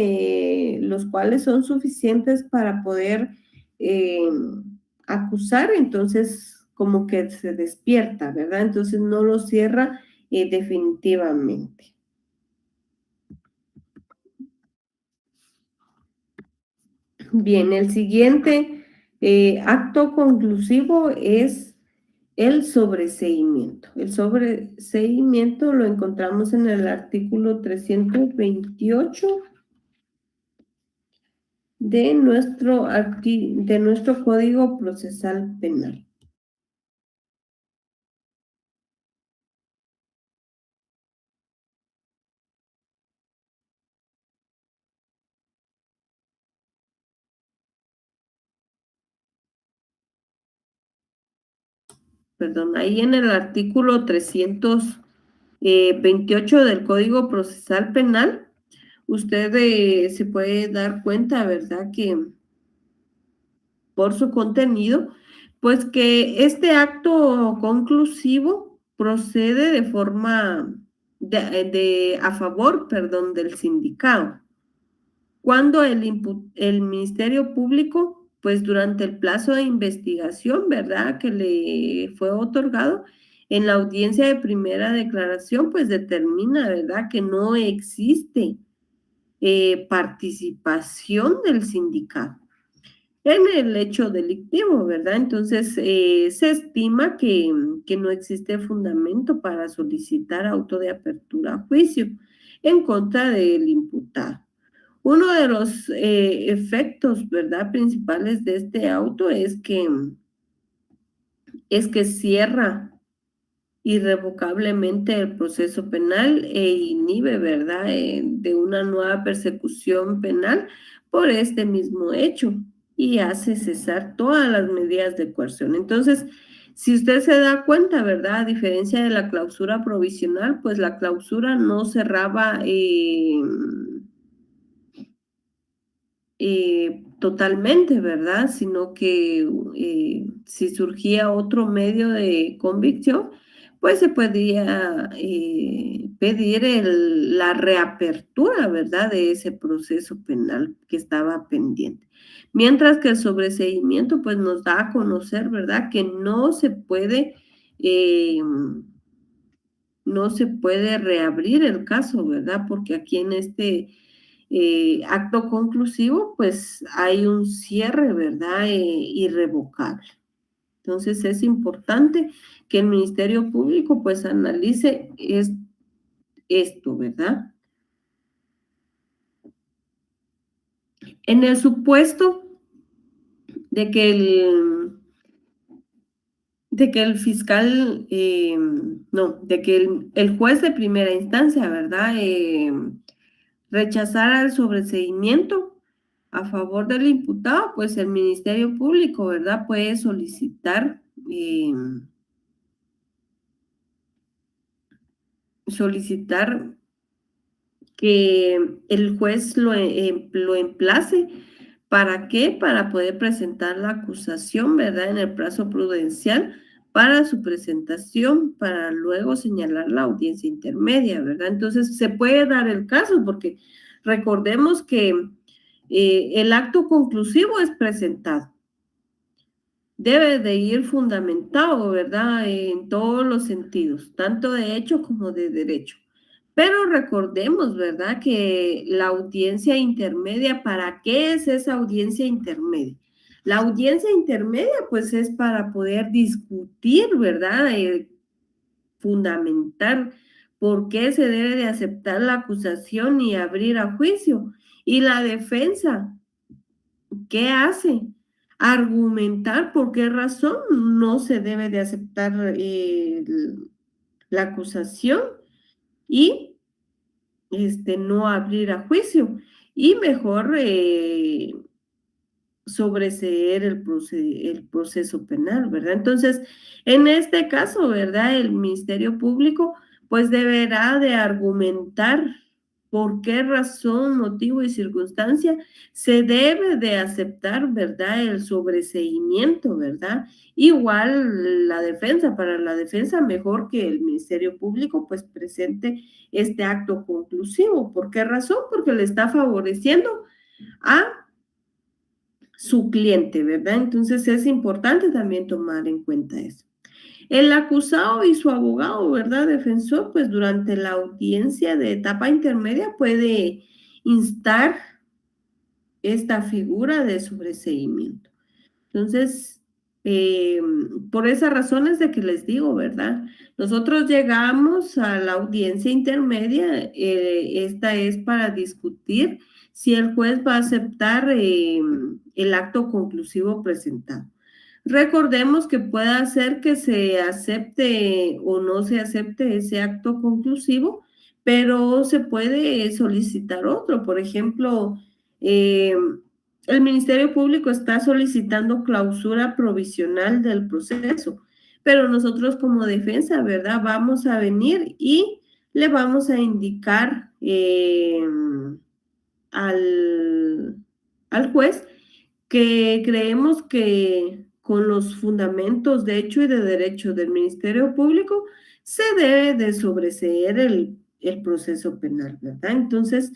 Speaker 1: los cuales son suficientes para poder eh, acusar, entonces como que se despierta, ¿verdad? Entonces no lo cierra definitivamente. Bien, el siguiente acto conclusivo es el sobreseimiento. El sobreseimiento lo encontramos en el artículo 328 de nuestro Código Procesal Penal. Perdón, ahí en el artículo 328 del Código Procesal Penal, usted se puede dar cuenta, ¿verdad? Que por su contenido, pues que este acto conclusivo procede de forma a favor, perdón, del sindicado. Cuando el Ministerio Público, pues durante el plazo de investigación, ¿verdad? Que le fue otorgado en la audiencia de primera declaración, pues determina, ¿verdad? Que no existe participación del sindicato en el hecho delictivo, ¿verdad? Entonces, se estima que no existe fundamento para solicitar auto de apertura a juicio en contra del imputado. Uno de los efectos, ¿verdad?, principales de este auto es que cierra irrevocablemente el proceso penal e inhibe, ¿verdad?, de una nueva persecución penal por este mismo hecho y hace cesar todas las medidas de coerción. Entonces, si usted se da cuenta, ¿verdad?, a diferencia de la clausura provisional, pues la clausura no cerraba totalmente, ¿verdad? Sino que si surgía otro medio de convicción, pues se podía pedir la reapertura, ¿verdad? De ese proceso penal que estaba pendiente. Mientras que el sobreseimiento, pues nos da a conocer, ¿verdad? Que eh, no se puede reabrir el caso, ¿verdad? Porque aquí en este acto conclusivo, pues hay un cierre, ¿verdad? Irrevocable. Entonces es importante que el Ministerio Público pues analice esto, ¿verdad? En el supuesto de que el fiscal, no, de que el juez de primera instancia, ¿verdad? Rechazara el sobreseimiento a favor del imputado, pues el Ministerio Público, ¿verdad? Puede solicitar que el juez lo emplace. ¿Para qué? Para poder presentar la acusación, ¿verdad? En el plazo prudencial para su presentación, para luego señalar la audiencia intermedia, ¿verdad? Entonces, se puede dar el caso porque recordemos que el acto conclusivo es presentado. Debe de ir fundamentado, ¿verdad? En todos los sentidos, tanto de hecho como de derecho. Pero recordemos, ¿verdad? Que la audiencia intermedia, ¿para qué es esa audiencia intermedia? La audiencia intermedia, pues es para poder discutir, ¿verdad? fundamentar por qué se debe de aceptar la acusación y abrir a juicio. Y la defensa, ¿qué hace? Argumentar por qué razón no se debe de aceptar la acusación y no abrir a juicio y mejor sobreseer el proceso penal, ¿verdad? Entonces, en este caso, ¿verdad? El Ministerio Público pues deberá de argumentar por qué razón, motivo y circunstancia se debe de aceptar, ¿verdad? El sobreseimiento, ¿verdad? Igual la defensa, para la defensa mejor que el Ministerio Público pues presente este acto conclusivo. ¿Por qué razón? Porque le está favoreciendo a su cliente, ¿verdad? Entonces es importante también tomar en cuenta eso. El acusado y su abogado, ¿verdad? Defensor, pues durante la audiencia de etapa intermedia puede instar esta figura de sobreseimiento. Entonces, por esas razones de que les digo, ¿verdad? Nosotros llegamos a la audiencia intermedia, esta es para discutir si el juez va a aceptar el acto conclusivo presentado. Recordemos que puede hacer que se acepte o no se acepte ese acto conclusivo, pero se puede solicitar otro. Por ejemplo, eh, el Ministerio Público está solicitando clausura provisional del proceso, pero nosotros como defensa, ¿verdad? Vamos a venir y le vamos a indicar al juez que creemos que con los fundamentos de hecho y de derecho del Ministerio Público se debe de sobreseer el proceso penal, ¿verdad? Entonces,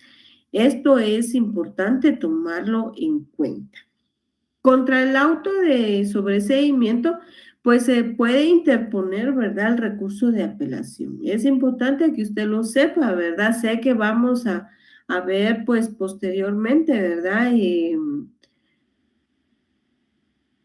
Speaker 1: esto es importante tomarlo en cuenta. Contra el auto de sobreseimiento, pues se puede interponer, ¿verdad?, el recurso de apelación. Es importante que usted lo sepa, ¿verdad? Sé que vamos a ver, pues, posteriormente, ¿verdad?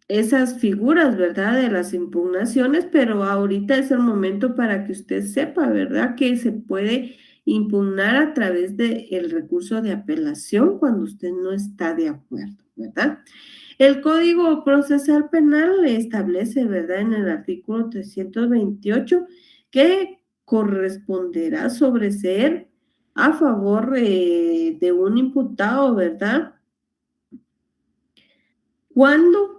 Speaker 1: Esas figuras, ¿verdad? De las impugnaciones, pero ahorita es el momento para que usted sepa, ¿verdad? Que se puede impugnar a través del recurso de apelación cuando usted no está de acuerdo, ¿verdad? El Código Procesal Penal establece, ¿verdad? En el artículo 328 que corresponderá sobreseer a favor de un imputado, ¿verdad? Cuando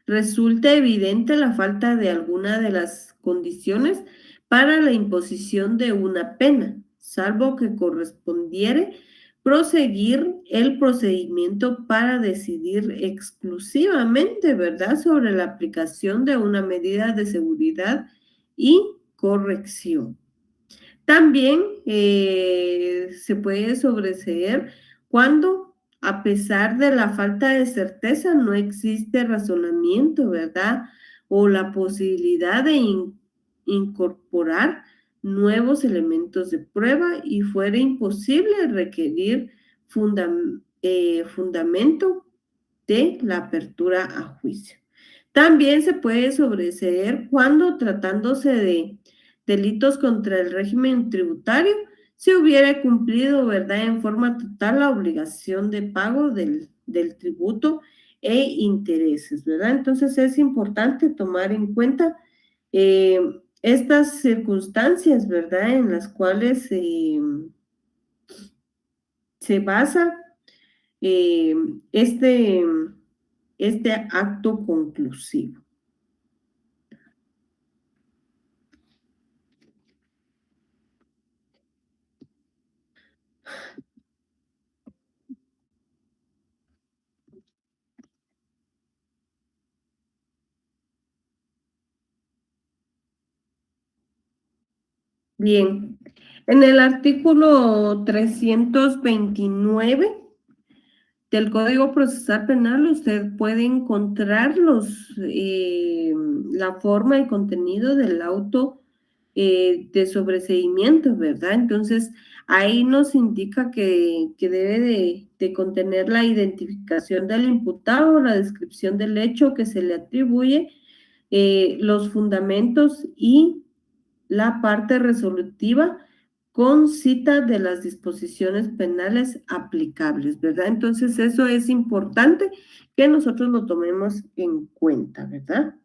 Speaker 1: resulta evidente la falta de alguna de las condiciones para la imposición de una pena, salvo que correspondiere proseguir el procedimiento para decidir exclusivamente, ¿verdad?, sobre la aplicación de una medida de seguridad y corrección. También se puede sobreseer cuando, a pesar de la falta de certeza, no existe razonamiento, ¿verdad? O la posibilidad de incorporar nuevos elementos de prueba y fuera imposible requerir fundamento de la apertura a juicio. También se puede sobreseer cuando, tratándose de delitos contra el régimen tributario, se hubiera cumplido, ¿verdad?, en forma total la obligación de pago del tributo e intereses, ¿verdad? Entonces es importante tomar en cuenta eh, estas circunstancias, ¿verdad?, en las cuales se basa eh, este, este acto conclusivo. Bien, en el artículo 329 del Código Procesal Penal usted puede encontrar la forma y contenido del auto de sobreseimiento, ¿verdad? Entonces, ahí nos indica que debe de contener la identificación del imputado, la descripción del hecho que se le atribuye, los fundamentos y la parte resolutiva con cita de las disposiciones penales aplicables, ¿verdad? Entonces, eso es importante que nosotros lo tomemos en cuenta, ¿verdad?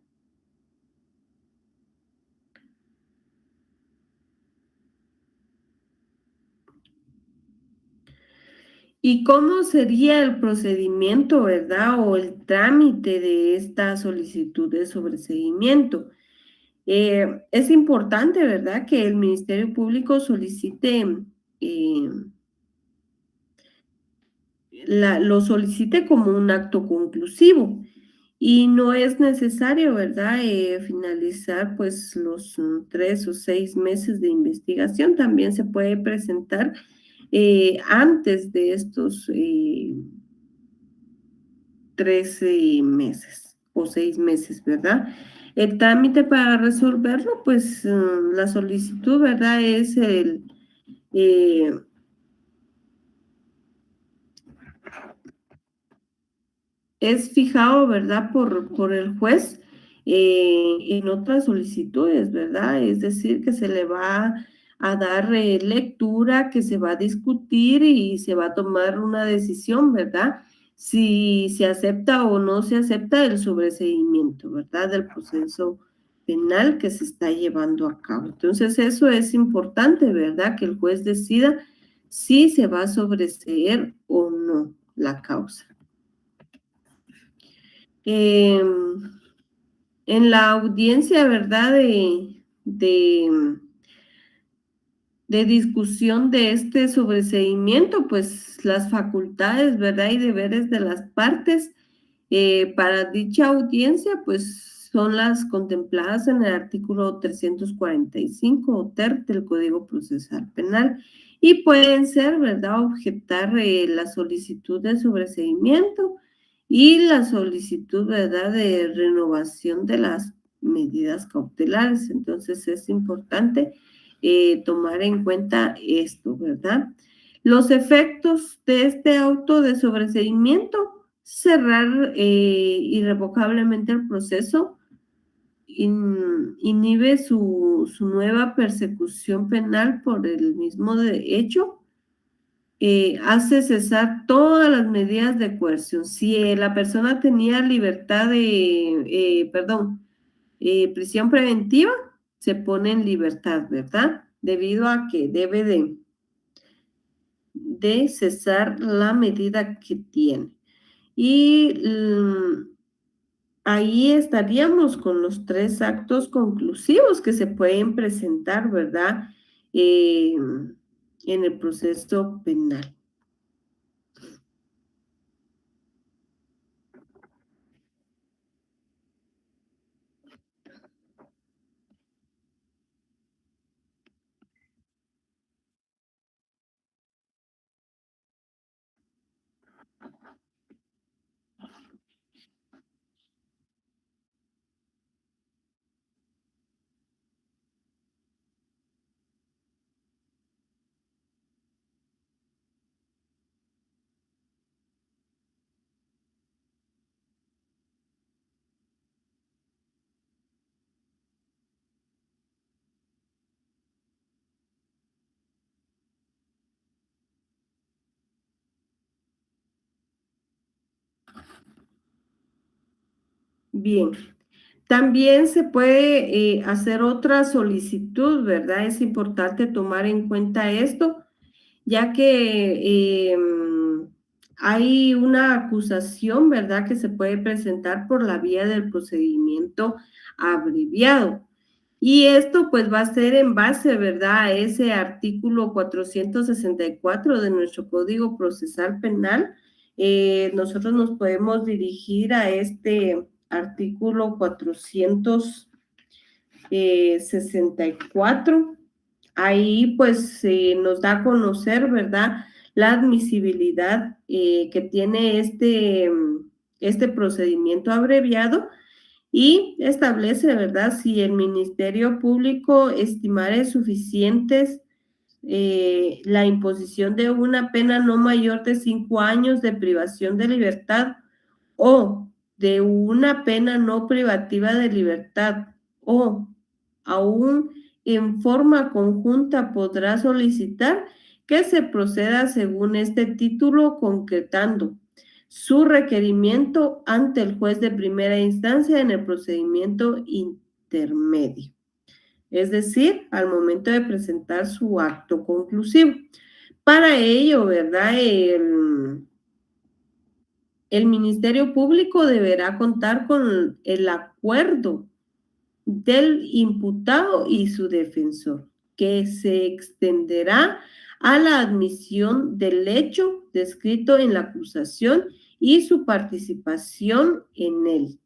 Speaker 1: ¿Y cómo sería el procedimiento, verdad? O el trámite de esta solicitud de sobreseimiento. Es importante, ¿verdad? Que el Ministerio Público solicite, eh, lo solicite como un acto conclusivo y no es necesario, ¿verdad? Finalizar pues los 3 o 6 meses de investigación. También se puede presentar antes de estos 13 meses o 6 meses, ¿verdad? El trámite para resolverlo, pues la solicitud, ¿verdad? Eh, es fijado, ¿verdad? Por el juez en otras solicitudes, ¿verdad? Es decir, que se le va a dar lectura, que se va a discutir y se va a tomar una decisión, ¿verdad? Si se acepta o no se acepta el sobreseimiento, ¿verdad? Del proceso penal que se está llevando a cabo. Entonces, eso es importante, ¿verdad? Que el juez decida si se va a sobreseer o no la causa. Em, en la audiencia, ¿verdad? De discusión de este sobreseimiento, pues las facultades, ¿verdad? Y deberes de las partes para dicha audiencia, pues son las contempladas en el artículo 345 o ter del Código Procesal Penal y pueden ser, ¿verdad? Objetar la solicitud de sobreseimiento y la solicitud, ¿verdad? De renovación de las medidas cautelares. Entonces es importante tomar en cuenta esto, ¿verdad? Los efectos de este auto de sobreseimiento: cerrar irrevocablemente el proceso, inhibe su nueva persecución penal por el mismo hecho, hace cesar todas las medidas de coerción. Si la persona tenía libertad prisión preventiva, se pone en libertad, ¿verdad? Debido a que debe de cesar la medida que tiene. Y ahí estaríamos con los 3 actos conclusivos que se pueden presentar, ¿verdad? En el proceso penal. Bien, también se puede hacer otra solicitud, ¿verdad? Es importante tomar en cuenta esto, ya que hay una acusación, ¿verdad? Que se puede presentar por la vía del procedimiento abreviado. Y esto pues va a ser en base, ¿verdad? A ese artículo 464 de nuestro Código Procesal Penal. Nosotros nos podemos dirigir a este artículo 464. Ahí pues nos da a conocer, ¿verdad? La admisibilidad que tiene este procedimiento abreviado y establece, ¿verdad? Si el Ministerio Público estimare suficientes la imposición de una pena no mayor de 5 años de privación de libertad o de una pena no privativa de libertad o aún en forma conjunta podrá solicitar que se proceda según este título, concretando su requerimiento ante el juez de primera instancia en el procedimiento intermedio, es decir, al momento de presentar su acto conclusivo. Para ello, ¿verdad? El Ministerio Público deberá contar con el acuerdo del imputado y su defensor, que se extenderá a la admisión del hecho descrito en la acusación y su participación en él,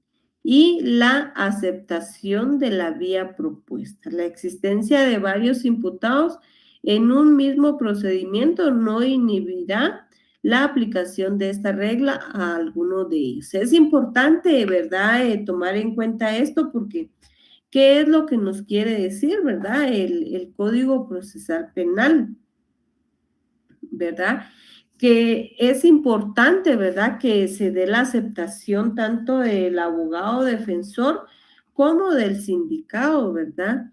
Speaker 1: y la aceptación de la vía propuesta. La existencia de varios imputados en un mismo procedimiento no inhibirá la aplicación de esta regla a alguno de ellos. Es importante, ¿verdad?, tomar en cuenta esto porque ¿qué es lo que nos quiere decir, verdad? El Código Procesal Penal, ¿verdad? Que es importante, ¿verdad?, que se dé la aceptación tanto del abogado defensor como del sindicado, ¿verdad?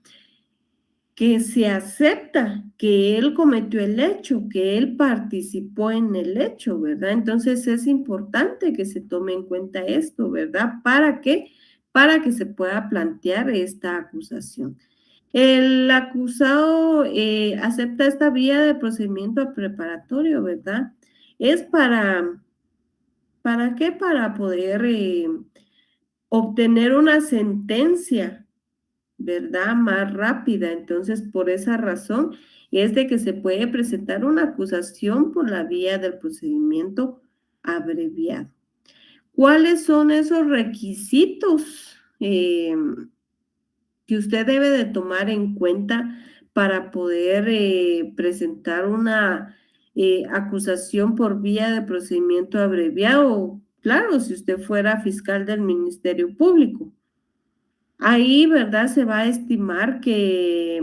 Speaker 1: Que se acepta que él cometió el hecho, que él participó en el hecho, ¿verdad? Entonces es importante que se tome en cuenta esto, ¿verdad? ¿Para qué? Para que se pueda plantear esta acusación. El acusado acepta esta vía de procedimiento preparatorio, ¿verdad? Es ¿para qué? Para poder obtener una sentencia, ¿verdad?, más rápida. Entonces, por esa razón es de que se puede presentar una acusación por la vía del procedimiento abreviado. ¿Cuáles son esos requisitos que usted debe de tomar en cuenta para poder presentar una acusación por vía de procedimiento abreviado? Claro, si usted fuera fiscal del Ministerio Público. Ahí, ¿verdad?, se va a estimar que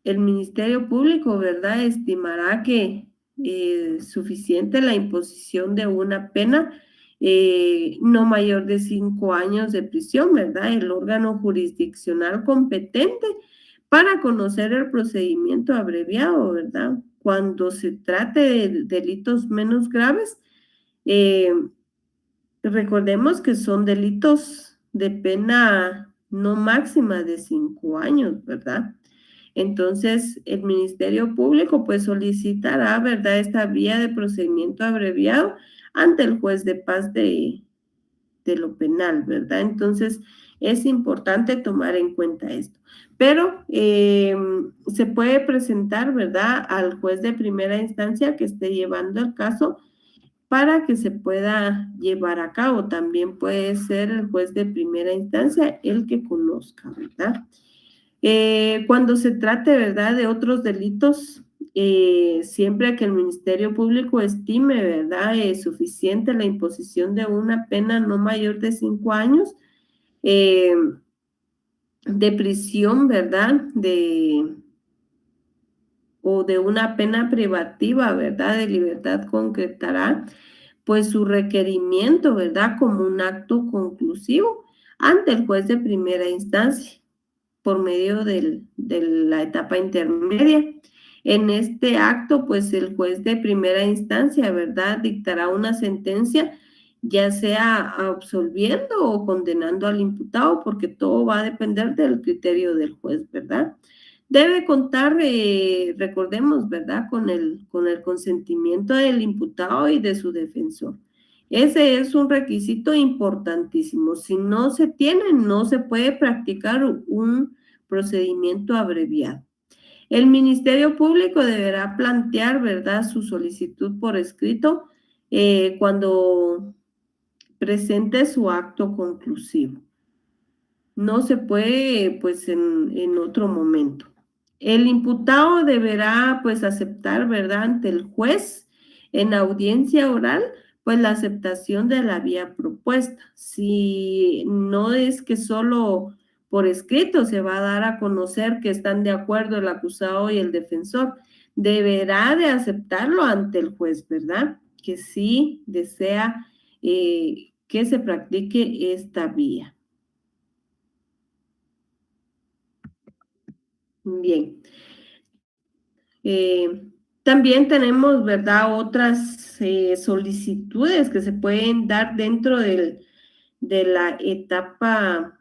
Speaker 1: el Ministerio Público, ¿verdad?, estimará que suficiente la imposición de una pena no mayor de 5 años de prisión, ¿verdad? El órgano jurisdiccional competente para conocer el procedimiento abreviado, ¿verdad? Cuando se trate de delitos menos graves, eh, recordemos que son delitos de pena no máxima de 5 años, ¿verdad? Entonces, el Ministerio Público pues solicitará, ¿verdad?, esta vía de procedimiento abreviado ante el juez de paz de lo penal, ¿verdad? Entonces, es importante tomar en cuenta esto. Pero se puede presentar, ¿verdad?, al juez de primera instancia que esté llevando el caso para que se pueda llevar a cabo. También puede ser el juez de primera instancia el que conozca, ¿verdad? Cuando se trate, ¿verdad?, de otros delitos, siempre que el Ministerio Público estime, ¿verdad?, suficiente la imposición de una pena no mayor de 5 años de prisión, ¿verdad?, o de una pena privativa, ¿verdad?, de libertad, concretará pues su requerimiento, ¿verdad?, como un acto conclusivo ante el juez de primera instancia por medio de la etapa intermedia. En este acto, pues el juez de primera instancia, ¿verdad?, dictará una sentencia, ya sea absolviendo o condenando al imputado, porque todo va a depender del criterio del juez, ¿verdad? Debe contar, recordemos, ¿verdad?, con el consentimiento del imputado y de su defensor. Ese es un requisito importantísimo. Si no se tiene, no se puede practicar un procedimiento abreviado. El Ministerio Público deberá plantear, ¿verdad?, su solicitud por escrito cuando presente su acto conclusivo. No se puede, pues, en otro momento. El imputado deberá, pues, aceptar, ¿verdad?, ante el juez en audiencia oral, pues, la aceptación de la vía propuesta. Si no es que solo por escrito se va a dar a conocer que están de acuerdo el acusado y el defensor, deberá de aceptarlo ante el juez, ¿verdad?, que sí desea que se practique esta vía. Bien. Eh, También tenemos, ¿verdad?, otras solicitudes que se pueden dar dentro de la etapa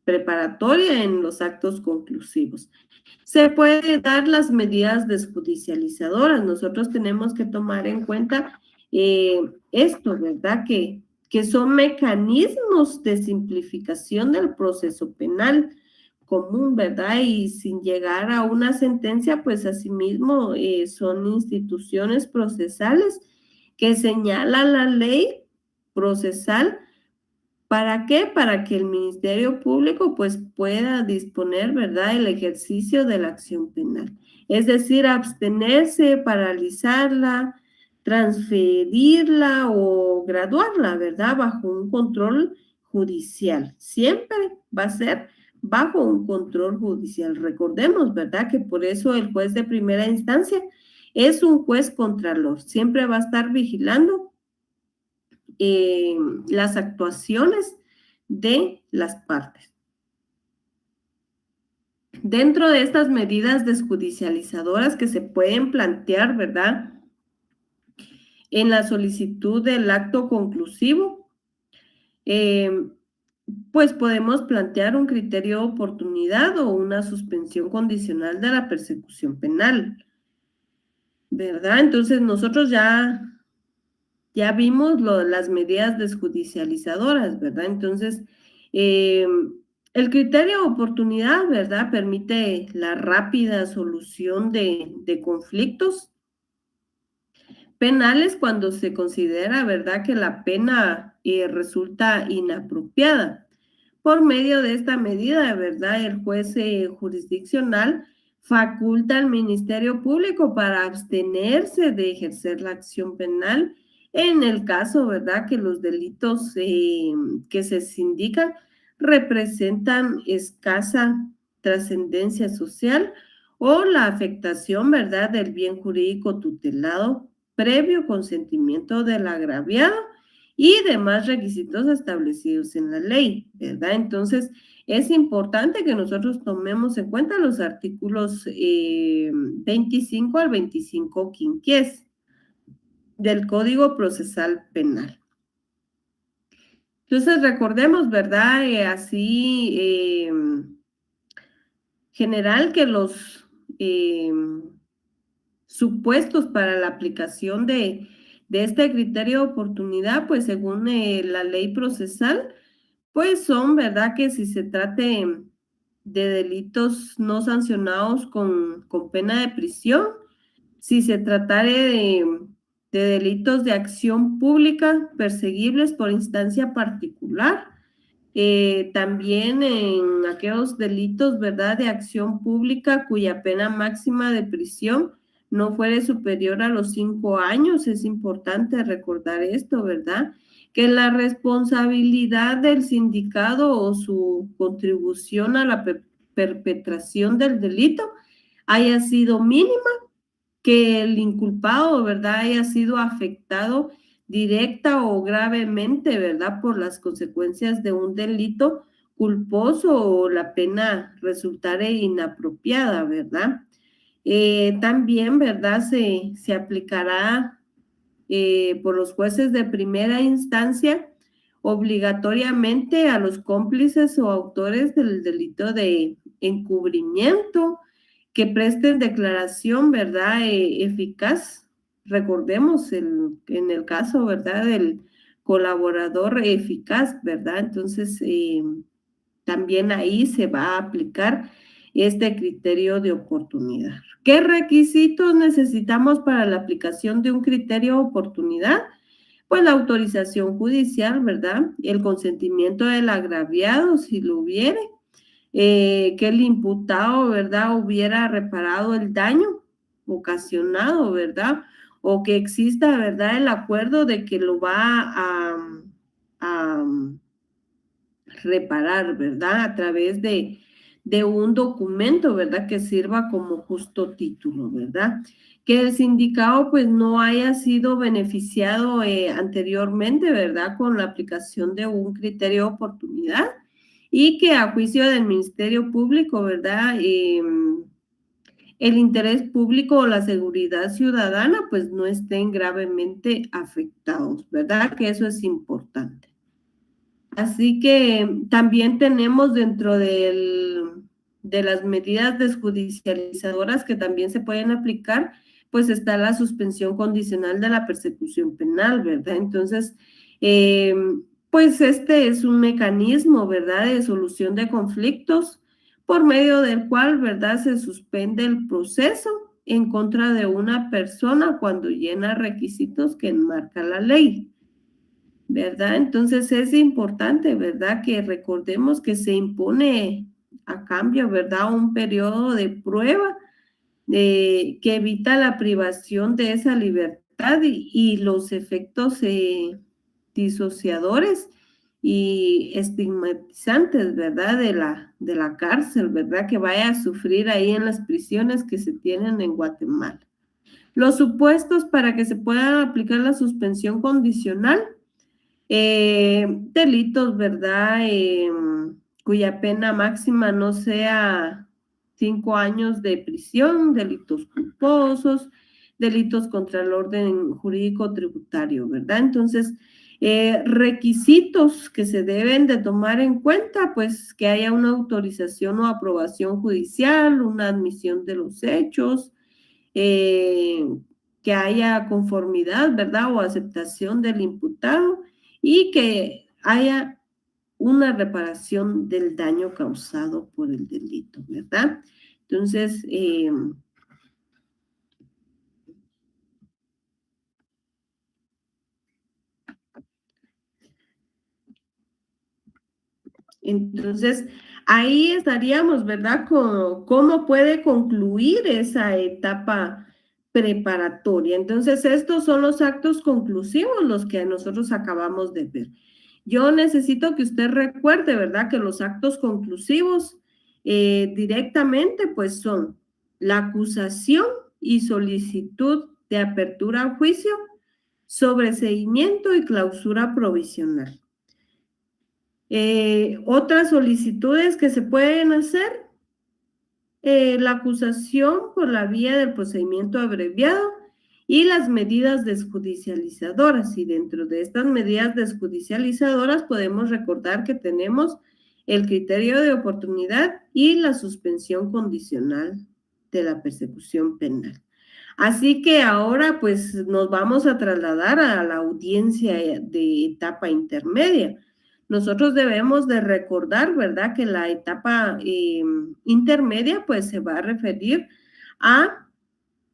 Speaker 1: preparatoria en los actos conclusivos. Se puede dar las medidas desjudicializadoras. Nosotros tenemos que tomar en cuenta esto, ¿verdad? Que son mecanismos de simplificación del proceso penal común, ¿verdad? Y sin llegar a una sentencia, pues asimismo son instituciones procesales que señala la ley procesal. ¿Para qué? Para que el Ministerio Público pues pueda disponer, ¿verdad?, el ejercicio de la acción penal. Es decir, abstenerse, paralizarla, transferirla o graduarla, ¿verdad?, bajo un control judicial. Siempre va a ser bajo un control judicial. Recordemos, ¿verdad?, que por eso el juez de primera instancia es un juez contralor. Siempre va a estar vigilando eh, las actuaciones de las partes. Dentro de estas medidas desjudicializadoras que se pueden plantear, ¿verdad?, en la solicitud del acto conclusivo, eh, pues podemos plantear un criterio de oportunidad o una suspensión condicional de la persecución penal, ¿verdad? Entonces nosotros ya vimos las medidas desjudicializadoras, ¿verdad? Entonces, eh, el criterio de oportunidad, ¿verdad?, permite la rápida solución de conflictos penales cuando se considera, ¿verdad?, que la pena resulta inapropiada. Por medio de esta medida, ¿verdad?, el juez jurisdiccional faculta al Ministerio Público para abstenerse de ejercer la acción penal en el caso, ¿verdad?, que los delitos que se indican representan escasa trascendencia social o la afectación, ¿verdad?, del bien jurídico tutelado previo consentimiento del agraviado y demás requisitos establecidos en la ley, ¿verdad? Entonces, es importante que nosotros tomemos en cuenta los artículos 25 al 25 quinquies del Código Procesal Penal. Entonces, recordemos, ¿verdad? General que los supuestos para la aplicación de este criterio de oportunidad, pues según la ley procesal, pues son, ¿verdad?, que si se trate de delitos no sancionados con pena de prisión, si se tratare de delitos de acción pública perseguibles por instancia particular, también en aquellos delitos, ¿verdad?, de acción pública cuya pena máxima de prisión no fuere superior a los 5 años. Es importante recordar esto, ¿verdad?, que la responsabilidad del sindicado o su contribución a la perpetración del delito haya sido mínima, que el inculpado, ¿verdad?, haya sido afectado directa o gravemente, ¿verdad?, por las consecuencias de un delito culposo o la pena resultare inapropiada, ¿verdad? También, ¿verdad?, se aplicará por los jueces de primera instancia obligatoriamente a los cómplices o autores del delito de encubrimiento que presten declaración, ¿verdad?, eficaz. Recordemos en el caso, ¿verdad?, del colaborador eficaz, ¿verdad? Entonces, también ahí se va a aplicar este criterio de oportunidad. ¿Qué requisitos necesitamos para la aplicación de un criterio de oportunidad? Pues la autorización judicial, ¿verdad? El consentimiento del agraviado, si lo hubiere, que el imputado, ¿verdad?, hubiera reparado el daño ocasionado, ¿verdad? O que exista, ¿verdad?, el acuerdo de que lo va a reparar, ¿verdad?, a través de un documento, ¿verdad?, que sirva como justo título, ¿verdad? Que el sindicado pues no haya sido beneficiado anteriormente, ¿verdad?, con la aplicación de un criterio de oportunidad y que a juicio del Ministerio Público, ¿verdad? El interés público o la seguridad ciudadana pues no estén gravemente afectados, ¿verdad? Que eso es importante. Así que también tenemos dentro de las medidas desjudicializadoras que también se pueden aplicar, pues está la suspensión condicional de la persecución penal, ¿verdad? Entonces, eh, pues este es un mecanismo, ¿verdad?, de solución de conflictos por medio del cual, ¿verdad?, se suspende el proceso en contra de una persona cuando llena requisitos que enmarca la ley, ¿verdad? Entonces es importante, ¿verdad?, que recordemos que se impone a cambio, ¿verdad?, un periodo de prueba que evita la privación de esa libertad y los efectos disociadores y estigmatizantes, ¿verdad?, de la cárcel, ¿verdad?, que vaya a sufrir ahí en las prisiones que se tienen en Guatemala. Los supuestos para que se pueda aplicar la suspensión condicional, delitos, ¿verdad?, cuya pena máxima no sea 5 años de prisión, delitos culposos, delitos contra el orden jurídico tributario, ¿verdad? Entonces, requisitos que se deben de tomar en cuenta, pues que haya una autorización o aprobación judicial, una admisión de los hechos, que haya conformidad, ¿verdad?, o aceptación del imputado y que haya una reparación del daño causado por el delito, ¿verdad? Entonces, entonces ahí estaríamos, ¿verdad? ¿Cómo puede concluir esa etapa preparatoria? Entonces, estos son los actos conclusivos, los que nosotros acabamos de ver. Yo necesito que usted recuerde, ¿verdad?, que los actos conclusivos directamente pues son la acusación y solicitud de apertura a juicio, sobreseimiento y clausura provisional. Otras solicitudes que se pueden hacer, la acusación por la vía del procedimiento abreviado y las medidas desjudicializadoras. Y dentro de estas medidas desjudicializadoras podemos recordar que tenemos el criterio de oportunidad y la suspensión condicional de la persecución penal. Así que ahora pues nos vamos a trasladar a la audiencia de etapa intermedia. Nosotros debemos de recordar, ¿verdad?, que la etapa intermedia pues se va a referir a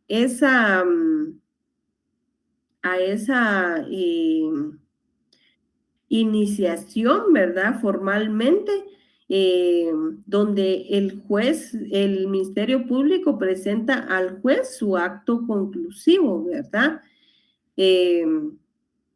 Speaker 1: esa, iniciación, ¿verdad?, formalmente, donde el juez, el Ministerio Público presenta al juez su acto conclusivo, ¿verdad?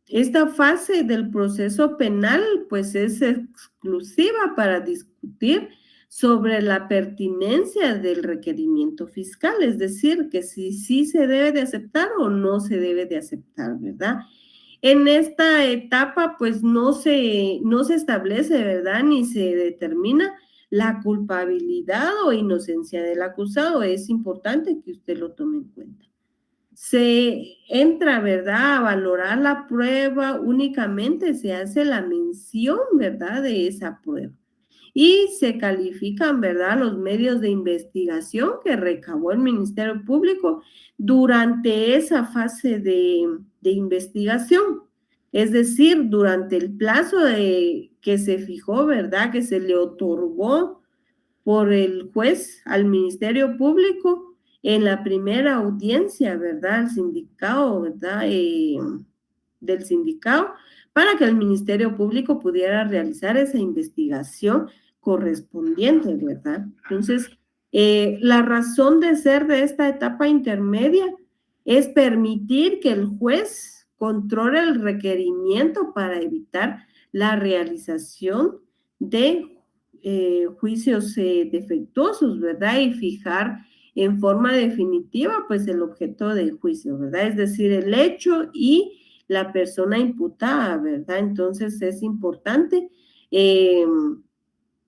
Speaker 1: Esta fase del proceso penal pues es exclusiva para discutir sobre la pertinencia del requerimiento fiscal, es decir, que si sí se debe de aceptar o no se debe de aceptar, ¿verdad? En esta etapa pues no se establece, ¿verdad?, ni se determina la culpabilidad o inocencia del acusado. Es importante que usted lo tome en cuenta. Se entra, ¿verdad?, a valorar la prueba, únicamente se hace la mención, ¿verdad?, de esa prueba. Y se califican, ¿verdad?, los medios de investigación que recabó el Ministerio Público durante esa fase de investigación. Es decir, durante el plazo que se fijó, ¿verdad?, que se le otorgó por el juez al Ministerio Público en la primera audiencia, ¿verdad?, al sindicado, ¿verdad?, del sindicado, para que el Ministerio Público pudiera realizar esa investigación correspondiente, ¿verdad? Entonces, la razón de ser de esta etapa intermedia es permitir que el juez controle el requerimiento para evitar la realización de juicios defectuosos, ¿verdad? Y fijar en forma definitiva, pues, el objeto del juicio, ¿verdad? Es decir, el hecho y la persona imputada, ¿verdad? Entonces, es importante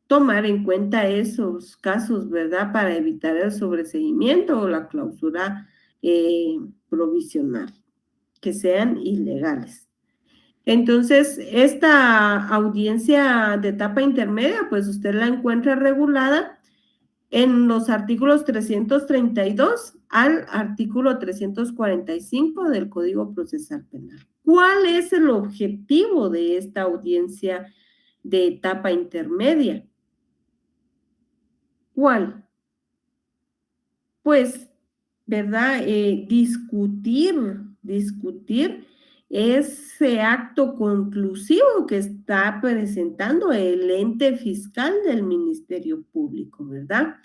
Speaker 1: tomar en cuenta esos casos, ¿verdad? Para evitar el sobreseimiento o la clausura provisional, que sean ilegales. Entonces, esta audiencia de etapa intermedia, pues usted la encuentra regulada en los artículos 332 al artículo 345 del Código Procesal Penal. ¿Cuál es el objetivo de esta audiencia de etapa intermedia? ¿Cuál? Pues, ¿verdad? Discutir ese acto conclusivo que está presentando el ente fiscal del Ministerio Público, ¿verdad?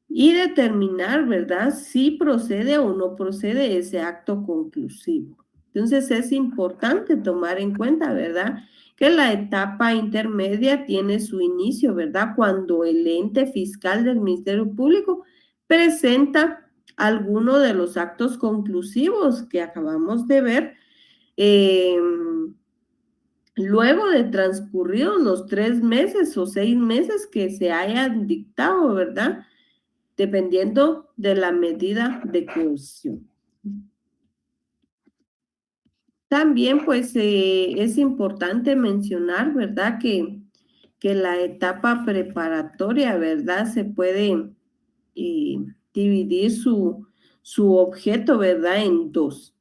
Speaker 1: Y determinar, ¿verdad?, si procede o no procede ese acto conclusivo. Entonces es importante tomar en cuenta, ¿verdad?, que la etapa intermedia tiene su inicio, ¿verdad?, cuando el ente fiscal del Ministerio Público presenta alguno de los actos conclusivos que acabamos de ver, luego de transcurridos los 3 meses o 6 meses que se hayan dictado, ¿verdad?, dependiendo de la medida de coerción. También, pues, es importante mencionar, ¿verdad?, que la etapa preparatoria, ¿verdad?, se puede dividir su objeto, ¿verdad?, en dos.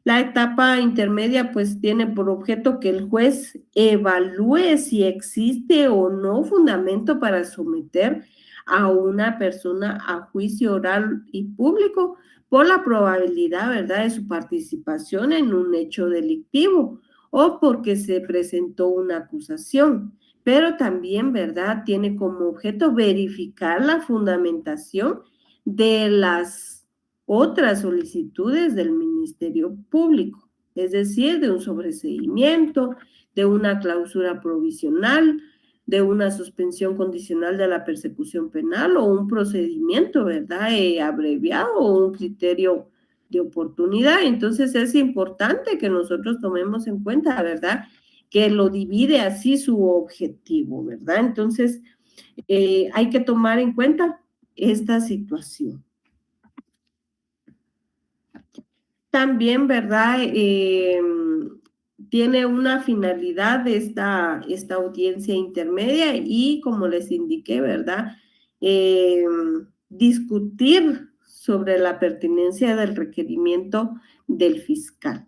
Speaker 1: La etapa intermedia, pues, tiene por objeto que el juez evalúe si existe o no fundamento para someter a una persona a juicio oral y público por la probabilidad, ¿verdad?, de su participación en un hecho delictivo o porque se presentó una acusación. Pero también, ¿verdad?, tiene como objeto verificar la fundamentación de las otras solicitudes del Ministerio Público, es decir, de un sobreseimiento, de una clausura provisional, de una suspensión condicional de la persecución penal o un procedimiento, ¿verdad?, abreviado o un criterio de oportunidad. Entonces es importante que nosotros tomemos en cuenta, ¿verdad?, que lo divide así su objetivo, ¿verdad? Entonces hay que tomar en cuenta esta situación. También, ¿verdad? Tiene una finalidad esta audiencia intermedia y, como les indiqué, ¿verdad?, discutir sobre la pertinencia del requerimiento del fiscal.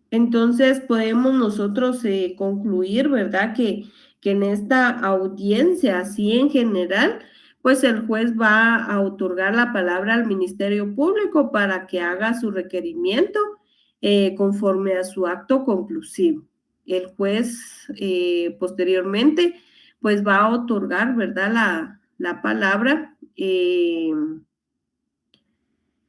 Speaker 1: Entonces, podemos nosotros concluir, ¿verdad?, que en esta audiencia, así en general, pues el juez va a otorgar la palabra al Ministerio Público para que haga su requerimiento conforme a su acto conclusivo. El juez posteriormente, pues va a otorgar, ¿verdad?, la palabra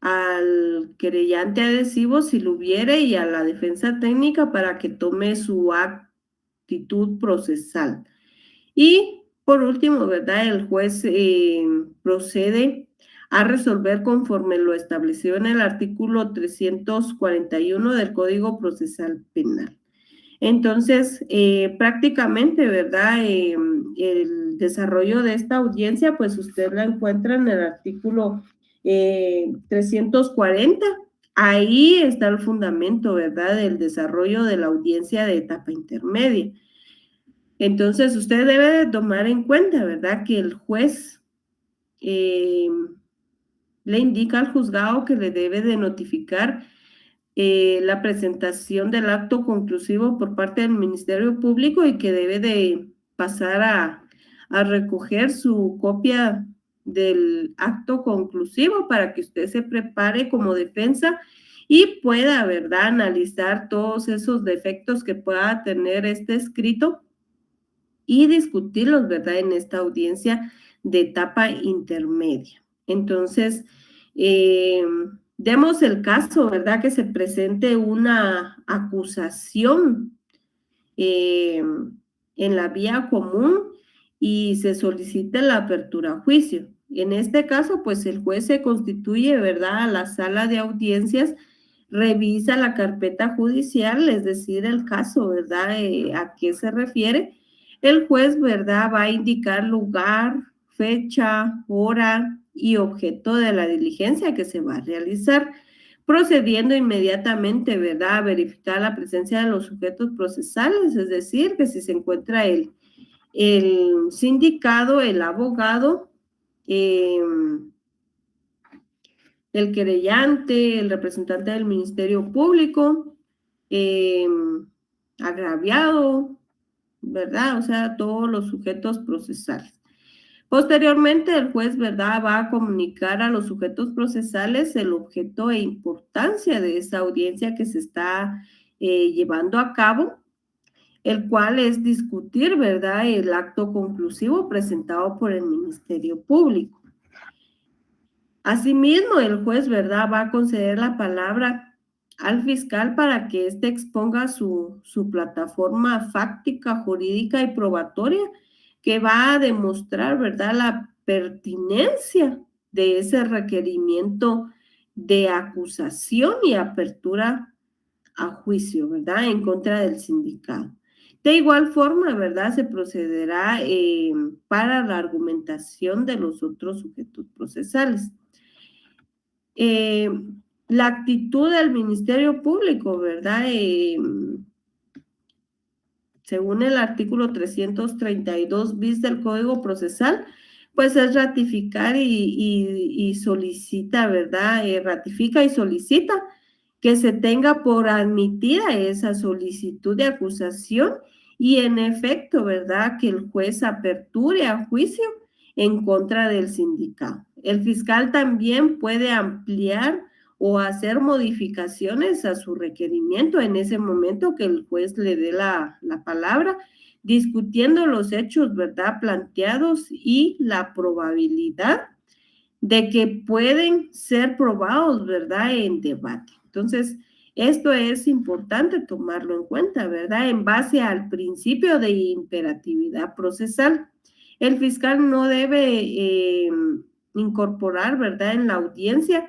Speaker 1: al querellante adhesivo si lo hubiere y a la defensa técnica para que tome su actitud procesal. Y por último, ¿verdad?, el juez procede a resolver conforme lo establecido en el artículo 341 del Código Procesal Penal. Entonces, prácticamente, ¿verdad?, el desarrollo de esta audiencia, pues usted la encuentra en el artículo 340. Ahí está el fundamento, ¿verdad?, del desarrollo de la audiencia de etapa intermedia. Entonces, usted debe de tomar en cuenta, ¿verdad?, que el juez le indica al juzgado que le debe de notificar la presentación del acto conclusivo por parte del Ministerio Público y que debe de pasar a recoger su copia del acto conclusivo para que usted se prepare como defensa y pueda, ¿verdad?, analizar todos esos defectos que pueda tener este escrito y discutirlos, ¿verdad?, en esta audiencia de etapa intermedia. Entonces, demos el caso, ¿verdad?, que se presente una acusación en la vía común y se solicite la apertura a juicio. En este caso, pues el juez se constituye, ¿verdad?, a la sala de audiencias revisa la carpeta judicial, es decir, el caso, ¿verdad? ¿A qué se refiere? El juez, ¿verdad? Va a indicar lugar, fecha, hora y objeto de la diligencia que se va a realizar, procediendo inmediatamente, ¿verdad? A verificar la presencia de los sujetos procesales, es decir, que si se encuentra el sindicado, el abogado, el querellante, el representante del Ministerio Público, agraviado, ¿verdad? O sea, todos los sujetos procesales. Posteriormente, el juez, ¿verdad?, va a comunicar a los sujetos procesales el objeto e importancia de esa audiencia que se está llevando a cabo, el cual es discutir, ¿verdad?, el acto conclusivo presentado por el Ministerio Público. Asimismo, el juez, ¿verdad?, va a conceder la palabra al fiscal para que éste exponga su plataforma fáctica, jurídica y probatoria que va a demostrar, ¿verdad?, la pertinencia de ese requerimiento de acusación y apertura a juicio, ¿verdad?, en contra del sindicato. De igual forma, ¿verdad?, se procederá para la argumentación de los otros sujetos procesales. La actitud del Ministerio Público, ¿verdad? Según el artículo 332 bis del Código Procesal, pues es ratificar y solicita, ¿verdad? Ratifica y solicita que se tenga por admitida esa solicitud de acusación y en efecto, ¿verdad?, que el juez aperture a juicio en contra del sindicato. El fiscal también puede ampliar o hacer modificaciones a su requerimiento en ese momento que el juez le dé la palabra, discutiendo los hechos, ¿verdad?, planteados y la probabilidad de que pueden ser probados, ¿verdad?, en debate. Entonces, esto es importante tomarlo en cuenta, ¿verdad?, en base al principio de imperatividad procesal. El fiscal no debe incorporar, ¿verdad?, en la audiencia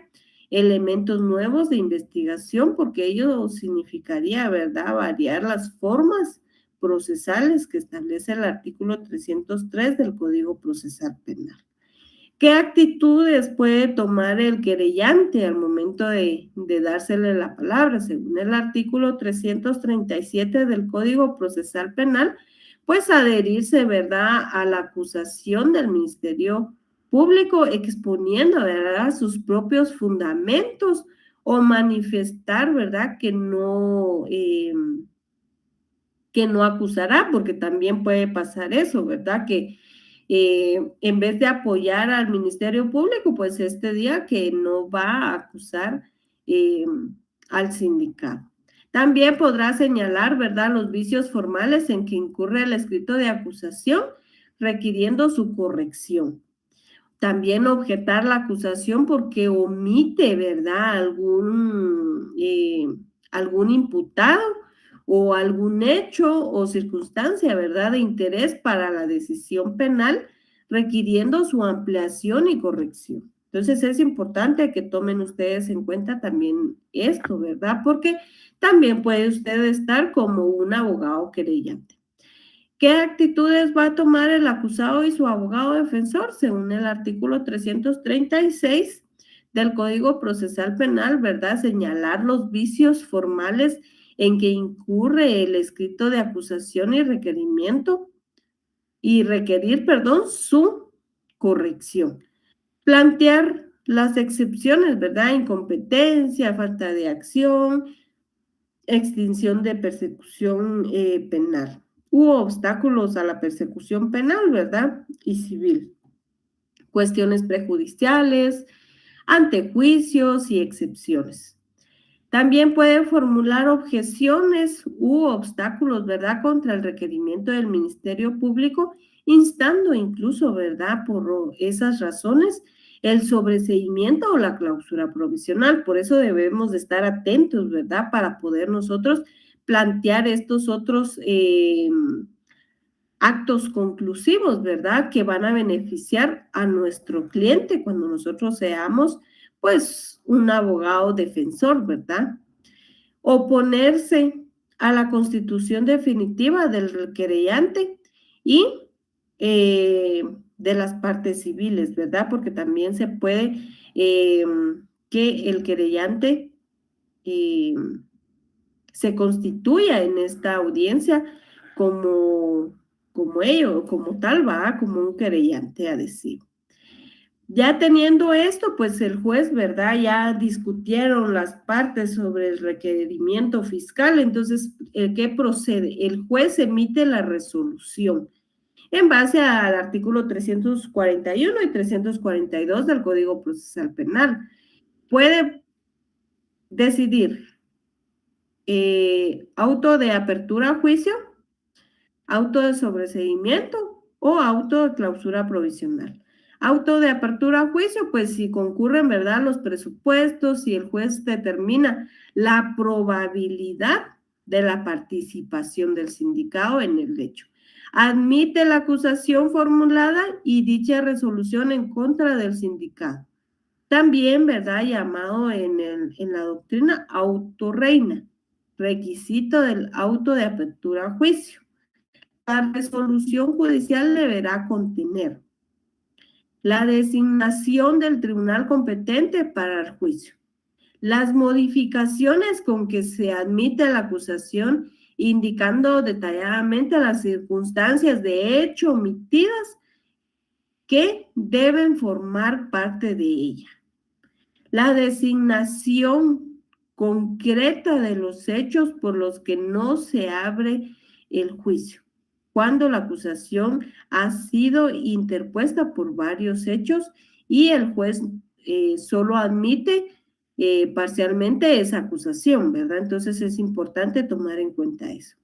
Speaker 1: elementos nuevos de investigación porque ello significaría, ¿verdad?, variar las formas procesales que establece el artículo 303 del Código Procesal Penal. ¿Qué actitudes puede tomar el querellante al momento de dársele la palabra? Según el artículo 337 del Código Procesal Penal, pues adherirse, ¿verdad?, a la acusación del Ministerio Público exponiendo, ¿verdad?, sus propios fundamentos o manifestar, ¿verdad?, que no acusará, porque también puede pasar eso, ¿verdad?, que en vez de apoyar al Ministerio Público, pues este día que no va a acusar al sindicato. También podrá señalar, ¿verdad?, los vicios formales en que incurre el escrito de acusación, requiriendo su corrección. También objetar la acusación porque omite, ¿verdad?, algún imputado o algún hecho o circunstancia, ¿verdad?, de interés para la decisión penal, requiriendo su ampliación y corrección. Entonces, es importante que tomen ustedes en cuenta también esto, ¿verdad?, porque también puede usted estar como un abogado querellante. ¿Qué actitudes va a tomar el acusado y su abogado defensor? Según el artículo 336 del Código Procesal Penal, ¿verdad?, señalar los vicios formales en que incurre el escrito de acusación y requerir, su corrección. Plantear las excepciones, ¿verdad?, incompetencia, falta de acción, extinción de persecución penal u obstáculos a la persecución penal, ¿verdad?, y civil. Cuestiones prejudiciales, antejuicios y excepciones. También puede formular objeciones u obstáculos, ¿verdad?, contra el requerimiento del Ministerio Público, instando incluso, ¿verdad?, por esas razones, el sobreseimiento o la clausura provisional. Por eso debemos de estar atentos, ¿verdad?, para poder nosotros plantear estos otros actos conclusivos, ¿verdad?, que van a beneficiar a nuestro cliente cuando nosotros seamos, pues, un abogado defensor, ¿verdad? oponerse a la constitución definitiva del querellante y de las partes civiles, ¿verdad? Porque también se puede que el querellante se constituya en esta audiencia como ello, como tal, va, como un querellante a decir. Ya teniendo esto, pues el juez, ¿verdad? Ya discutieron las partes sobre el requerimiento fiscal, entonces, ¿qué procede? El juez emite la resolución en base al artículo 341 y 342 del Código Procesal Penal. Puede decidir auto de apertura a juicio, auto de sobreseimiento o auto de clausura provisional. Auto de apertura a juicio, pues si concurren, ¿verdad?, los presupuestos, si el juez determina la probabilidad de la participación del sindicado en el hecho. Admite la acusación formulada y dicha resolución en contra del sindicado. También, ¿verdad?, llamado en la doctrina autorreina, requisito del auto de apertura a juicio. La resolución judicial deberá contener la designación del tribunal competente para el juicio, las modificaciones con que se admite la acusación, indicando detalladamente las circunstancias de hecho omitidas que deben formar parte de ella, la designación concreta de los hechos por los que no se abre el juicio, cuando la acusación ha sido interpuesta por varios hechos y el juez solo admite parcialmente esa acusación, ¿verdad? Entonces es importante tomar en cuenta eso.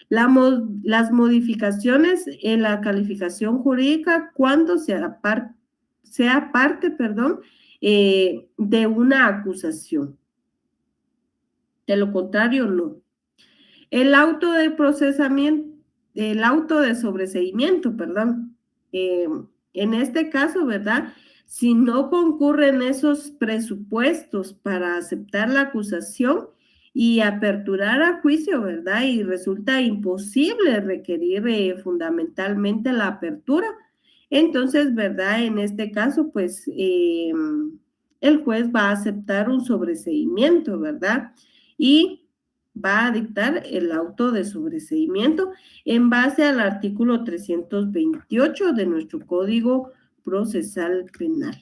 Speaker 1: Las modificaciones en la calificación jurídica cuando sea parte, perdón, de una acusación. De lo contrario, no. El auto de procesamiento, el auto de sobreseimiento, perdón. En este caso, ¿verdad? Si no concurren esos presupuestos para aceptar la acusación y aperturar a juicio, ¿verdad? Y resulta imposible requerir fundamentalmente la apertura, entonces, ¿verdad? En este caso, pues el juez va a aceptar un sobreseimiento, ¿verdad? Y va a dictar el auto de sobreseimiento en base al artículo 328 de nuestro Código Procesal Penal.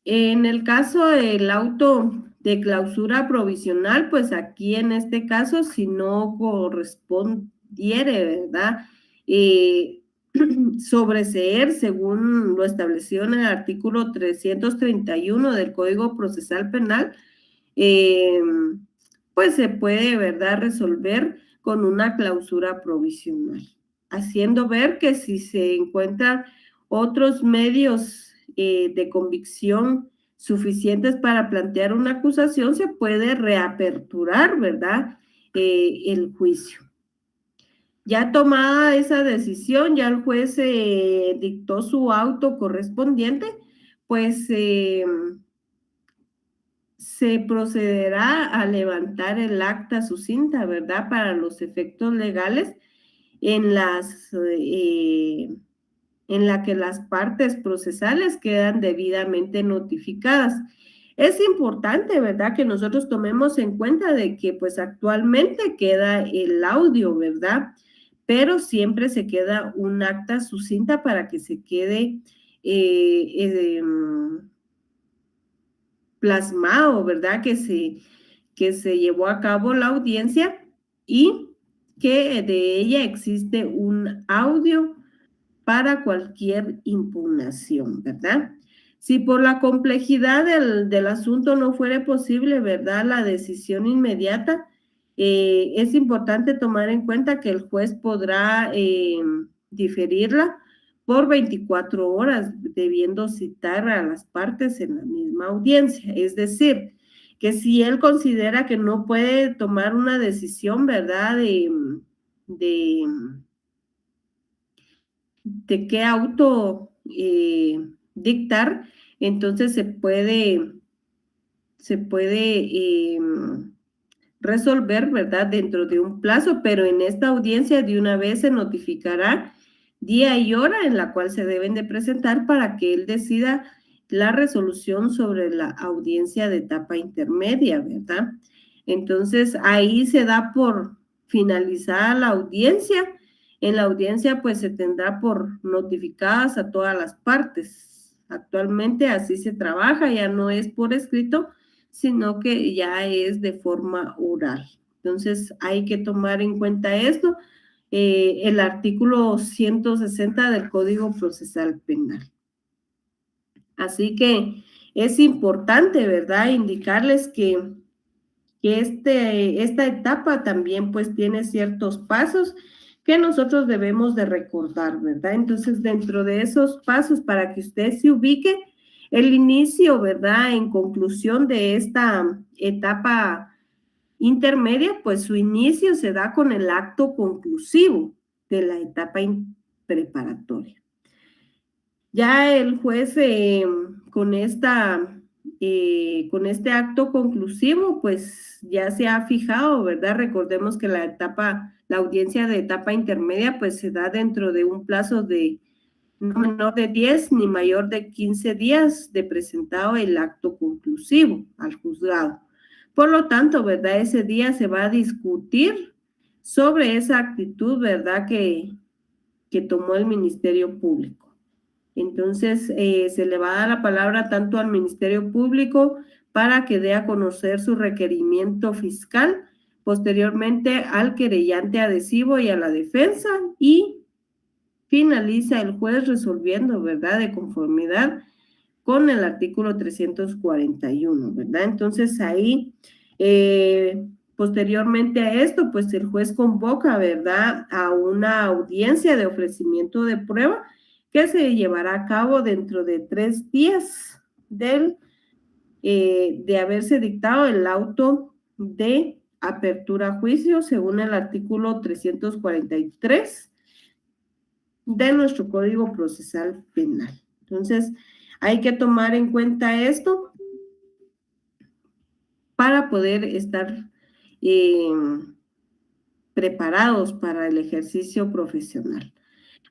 Speaker 1: En el caso del auto de clausura provisional, pues aquí en este caso, si no correspondiere, ¿verdad? Sobreseer según lo establecido en el artículo 331 del Código Procesal Penal, pues se puede, ¿verdad?, resolver con una clausura provisional, haciendo ver que si se encuentran otros medios de convicción suficientes para plantear una acusación, se puede reaperturar, ¿verdad?, el juicio. Ya tomada esa decisión, ya el juez dictó su auto correspondiente, pues se procederá a levantar el acta sucinta, ¿verdad?, para los efectos legales en la que las partes procesales quedan debidamente notificadas. Es importante, ¿verdad?, que nosotros tomemos en cuenta de que pues actualmente queda el audio, ¿verdad?, pero siempre se queda un acta sucinta para que se quede plasmado, ¿verdad?, que se llevó a cabo la audiencia y que de ella existe un audio para cualquier impugnación, ¿verdad? Si por la complejidad del asunto no fuere posible, ¿verdad?, la decisión inmediata, es importante tomar en cuenta que el juez podrá diferirla por 24 horas, debiendo citar a las partes en la misma audiencia. Es decir, que si él considera que no puede tomar una decisión, ¿verdad?, de qué auto dictar, entonces se puede se puede resolver, ¿verdad? Dentro de un plazo, pero en esta audiencia de una vez se notificará día y hora en la cual se deben de presentar para que él decida la resolución sobre la audiencia de etapa intermedia, ¿verdad? Entonces, ahí se da por finalizada la audiencia. En la audiencia, pues, se tendrá por notificadas a todas las partes. Actualmente así se trabaja, ya no es por escrito, sino que ya es de forma oral. Entonces, hay que tomar en cuenta esto, el artículo 160 del Código Procesal Penal. Así que es importante, ¿verdad?, indicarles que esta etapa también pues tiene ciertos pasos que nosotros debemos de recordar, ¿verdad? Entonces, dentro de esos pasos, para que usted se ubique, el inicio, ¿verdad? En conclusión de esta etapa intermedia, pues su inicio se da con el acto conclusivo de la etapa preparatoria. Ya el juez con este acto conclusivo, pues ya se ha fijado, ¿verdad? Recordemos que la audiencia de etapa intermedia, pues se da dentro de un plazo de no menor de 10 ni mayor de 15 días de presentado el acto conclusivo al juzgado. Por lo tanto, ¿verdad? Ese día se va a discutir sobre esa actitud, ¿verdad? Que tomó el Ministerio Público. Entonces, se le va a dar la palabra tanto al Ministerio Público para que dé a conocer su requerimiento fiscal, posteriormente al querellante adhesivo y a la defensa, y finaliza el juez resolviendo, ¿verdad?, de conformidad con el artículo 341, ¿verdad? Entonces, ahí, posteriormente a esto, pues el juez convoca, ¿verdad?, a una audiencia de ofrecimiento de prueba que se llevará a cabo dentro de 3 días de haberse dictado el auto de apertura a juicio según el artículo 343 de nuestro Código Procesal Penal. Entonces, hay que tomar en cuenta esto para poder estar preparados para el ejercicio profesional.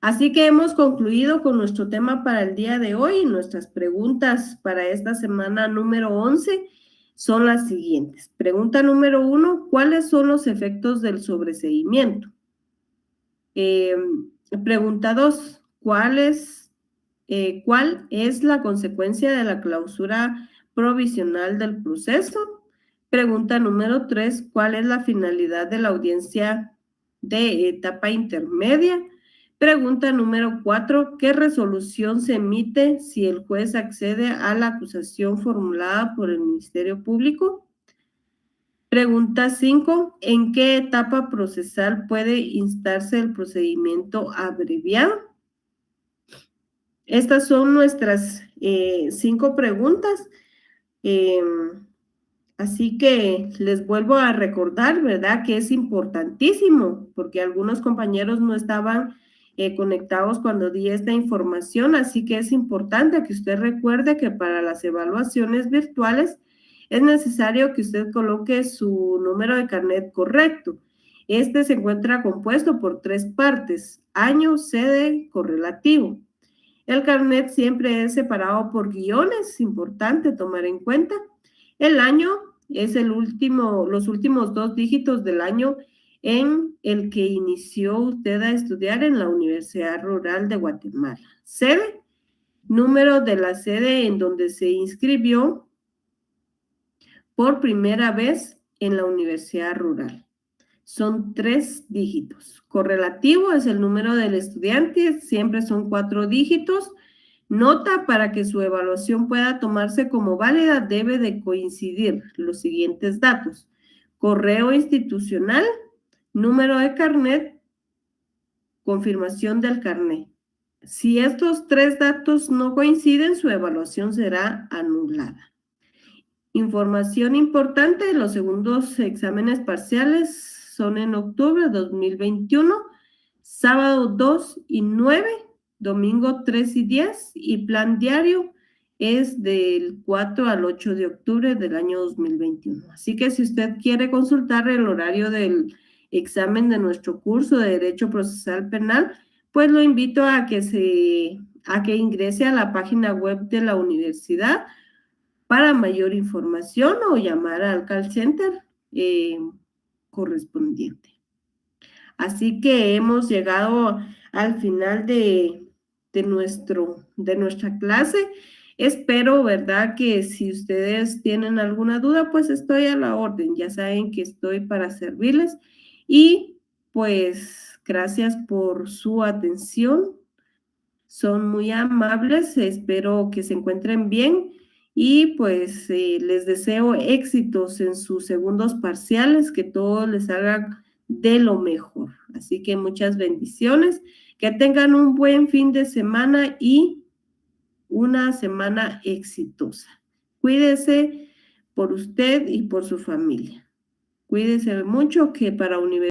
Speaker 1: Así que hemos concluido con nuestro tema para el día de hoy. Nuestras preguntas para esta semana número 11 son las siguientes. Pregunta número 1, ¿cuáles son los efectos del sobreseimiento? Pregunta 2, ¿cuál es la consecuencia de la clausura provisional del proceso? Pregunta número 3, ¿cuál es la finalidad de la audiencia de etapa intermedia? Pregunta número 4, ¿qué resolución se emite si el juez accede a la acusación formulada por el Ministerio Público? Pregunta 5, ¿en qué etapa procesal puede instarse el procedimiento abreviado? Estas son nuestras 5 preguntas. Así que les vuelvo a recordar, ¿verdad?, que es importantísimo, porque algunos compañeros no estaban conectados cuando di esta información, así que es importante que usted recuerde que para las evaluaciones virtuales es necesario que usted coloque su número de carnet correcto. Este se encuentra compuesto por 3 partes: año, sede, correlativo. El carnet siempre es separado por guiones, es importante tomar en cuenta. El año es los últimos 2 dígitos del año en el que inició usted a estudiar en la Universidad Rural de Guatemala. Sede, número de la sede en donde se inscribió por primera vez en la Universidad Rural. Son 3 dígitos. Correlativo es el número del estudiante, siempre son 4 dígitos. Nota: para que su evaluación pueda tomarse como válida, debe de coincidir los siguientes datos: correo institucional, número de carnet, confirmación del carnet. Si estos 3 datos no coinciden, su evaluación será anulada. Información importante: los segundos exámenes parciales son en octubre de 2021, sábado 2 y 9, domingo 3 y 10, y plan diario es del 4 al 8 de octubre del año 2021. Así que si usted quiere consultar el horario del examen de nuestro curso de Derecho Procesal Penal, pues lo invito a que ingrese a la página web de la universidad para mayor información o llamar al call center correspondiente. Así que hemos llegado al final de nuestra clase. Espero, ¿verdad? Que si ustedes tienen alguna duda, pues estoy a la orden. Ya saben que estoy para servirles. Y pues gracias por su atención. Son muy amables. Espero que se encuentren bien. Y pues les deseo éxitos en sus segundos parciales, que todo les salga de lo mejor. Así que muchas bendiciones, que tengan un buen fin de semana y una semana exitosa. Cuídese por usted y por su familia. Cuídese mucho, que para universidad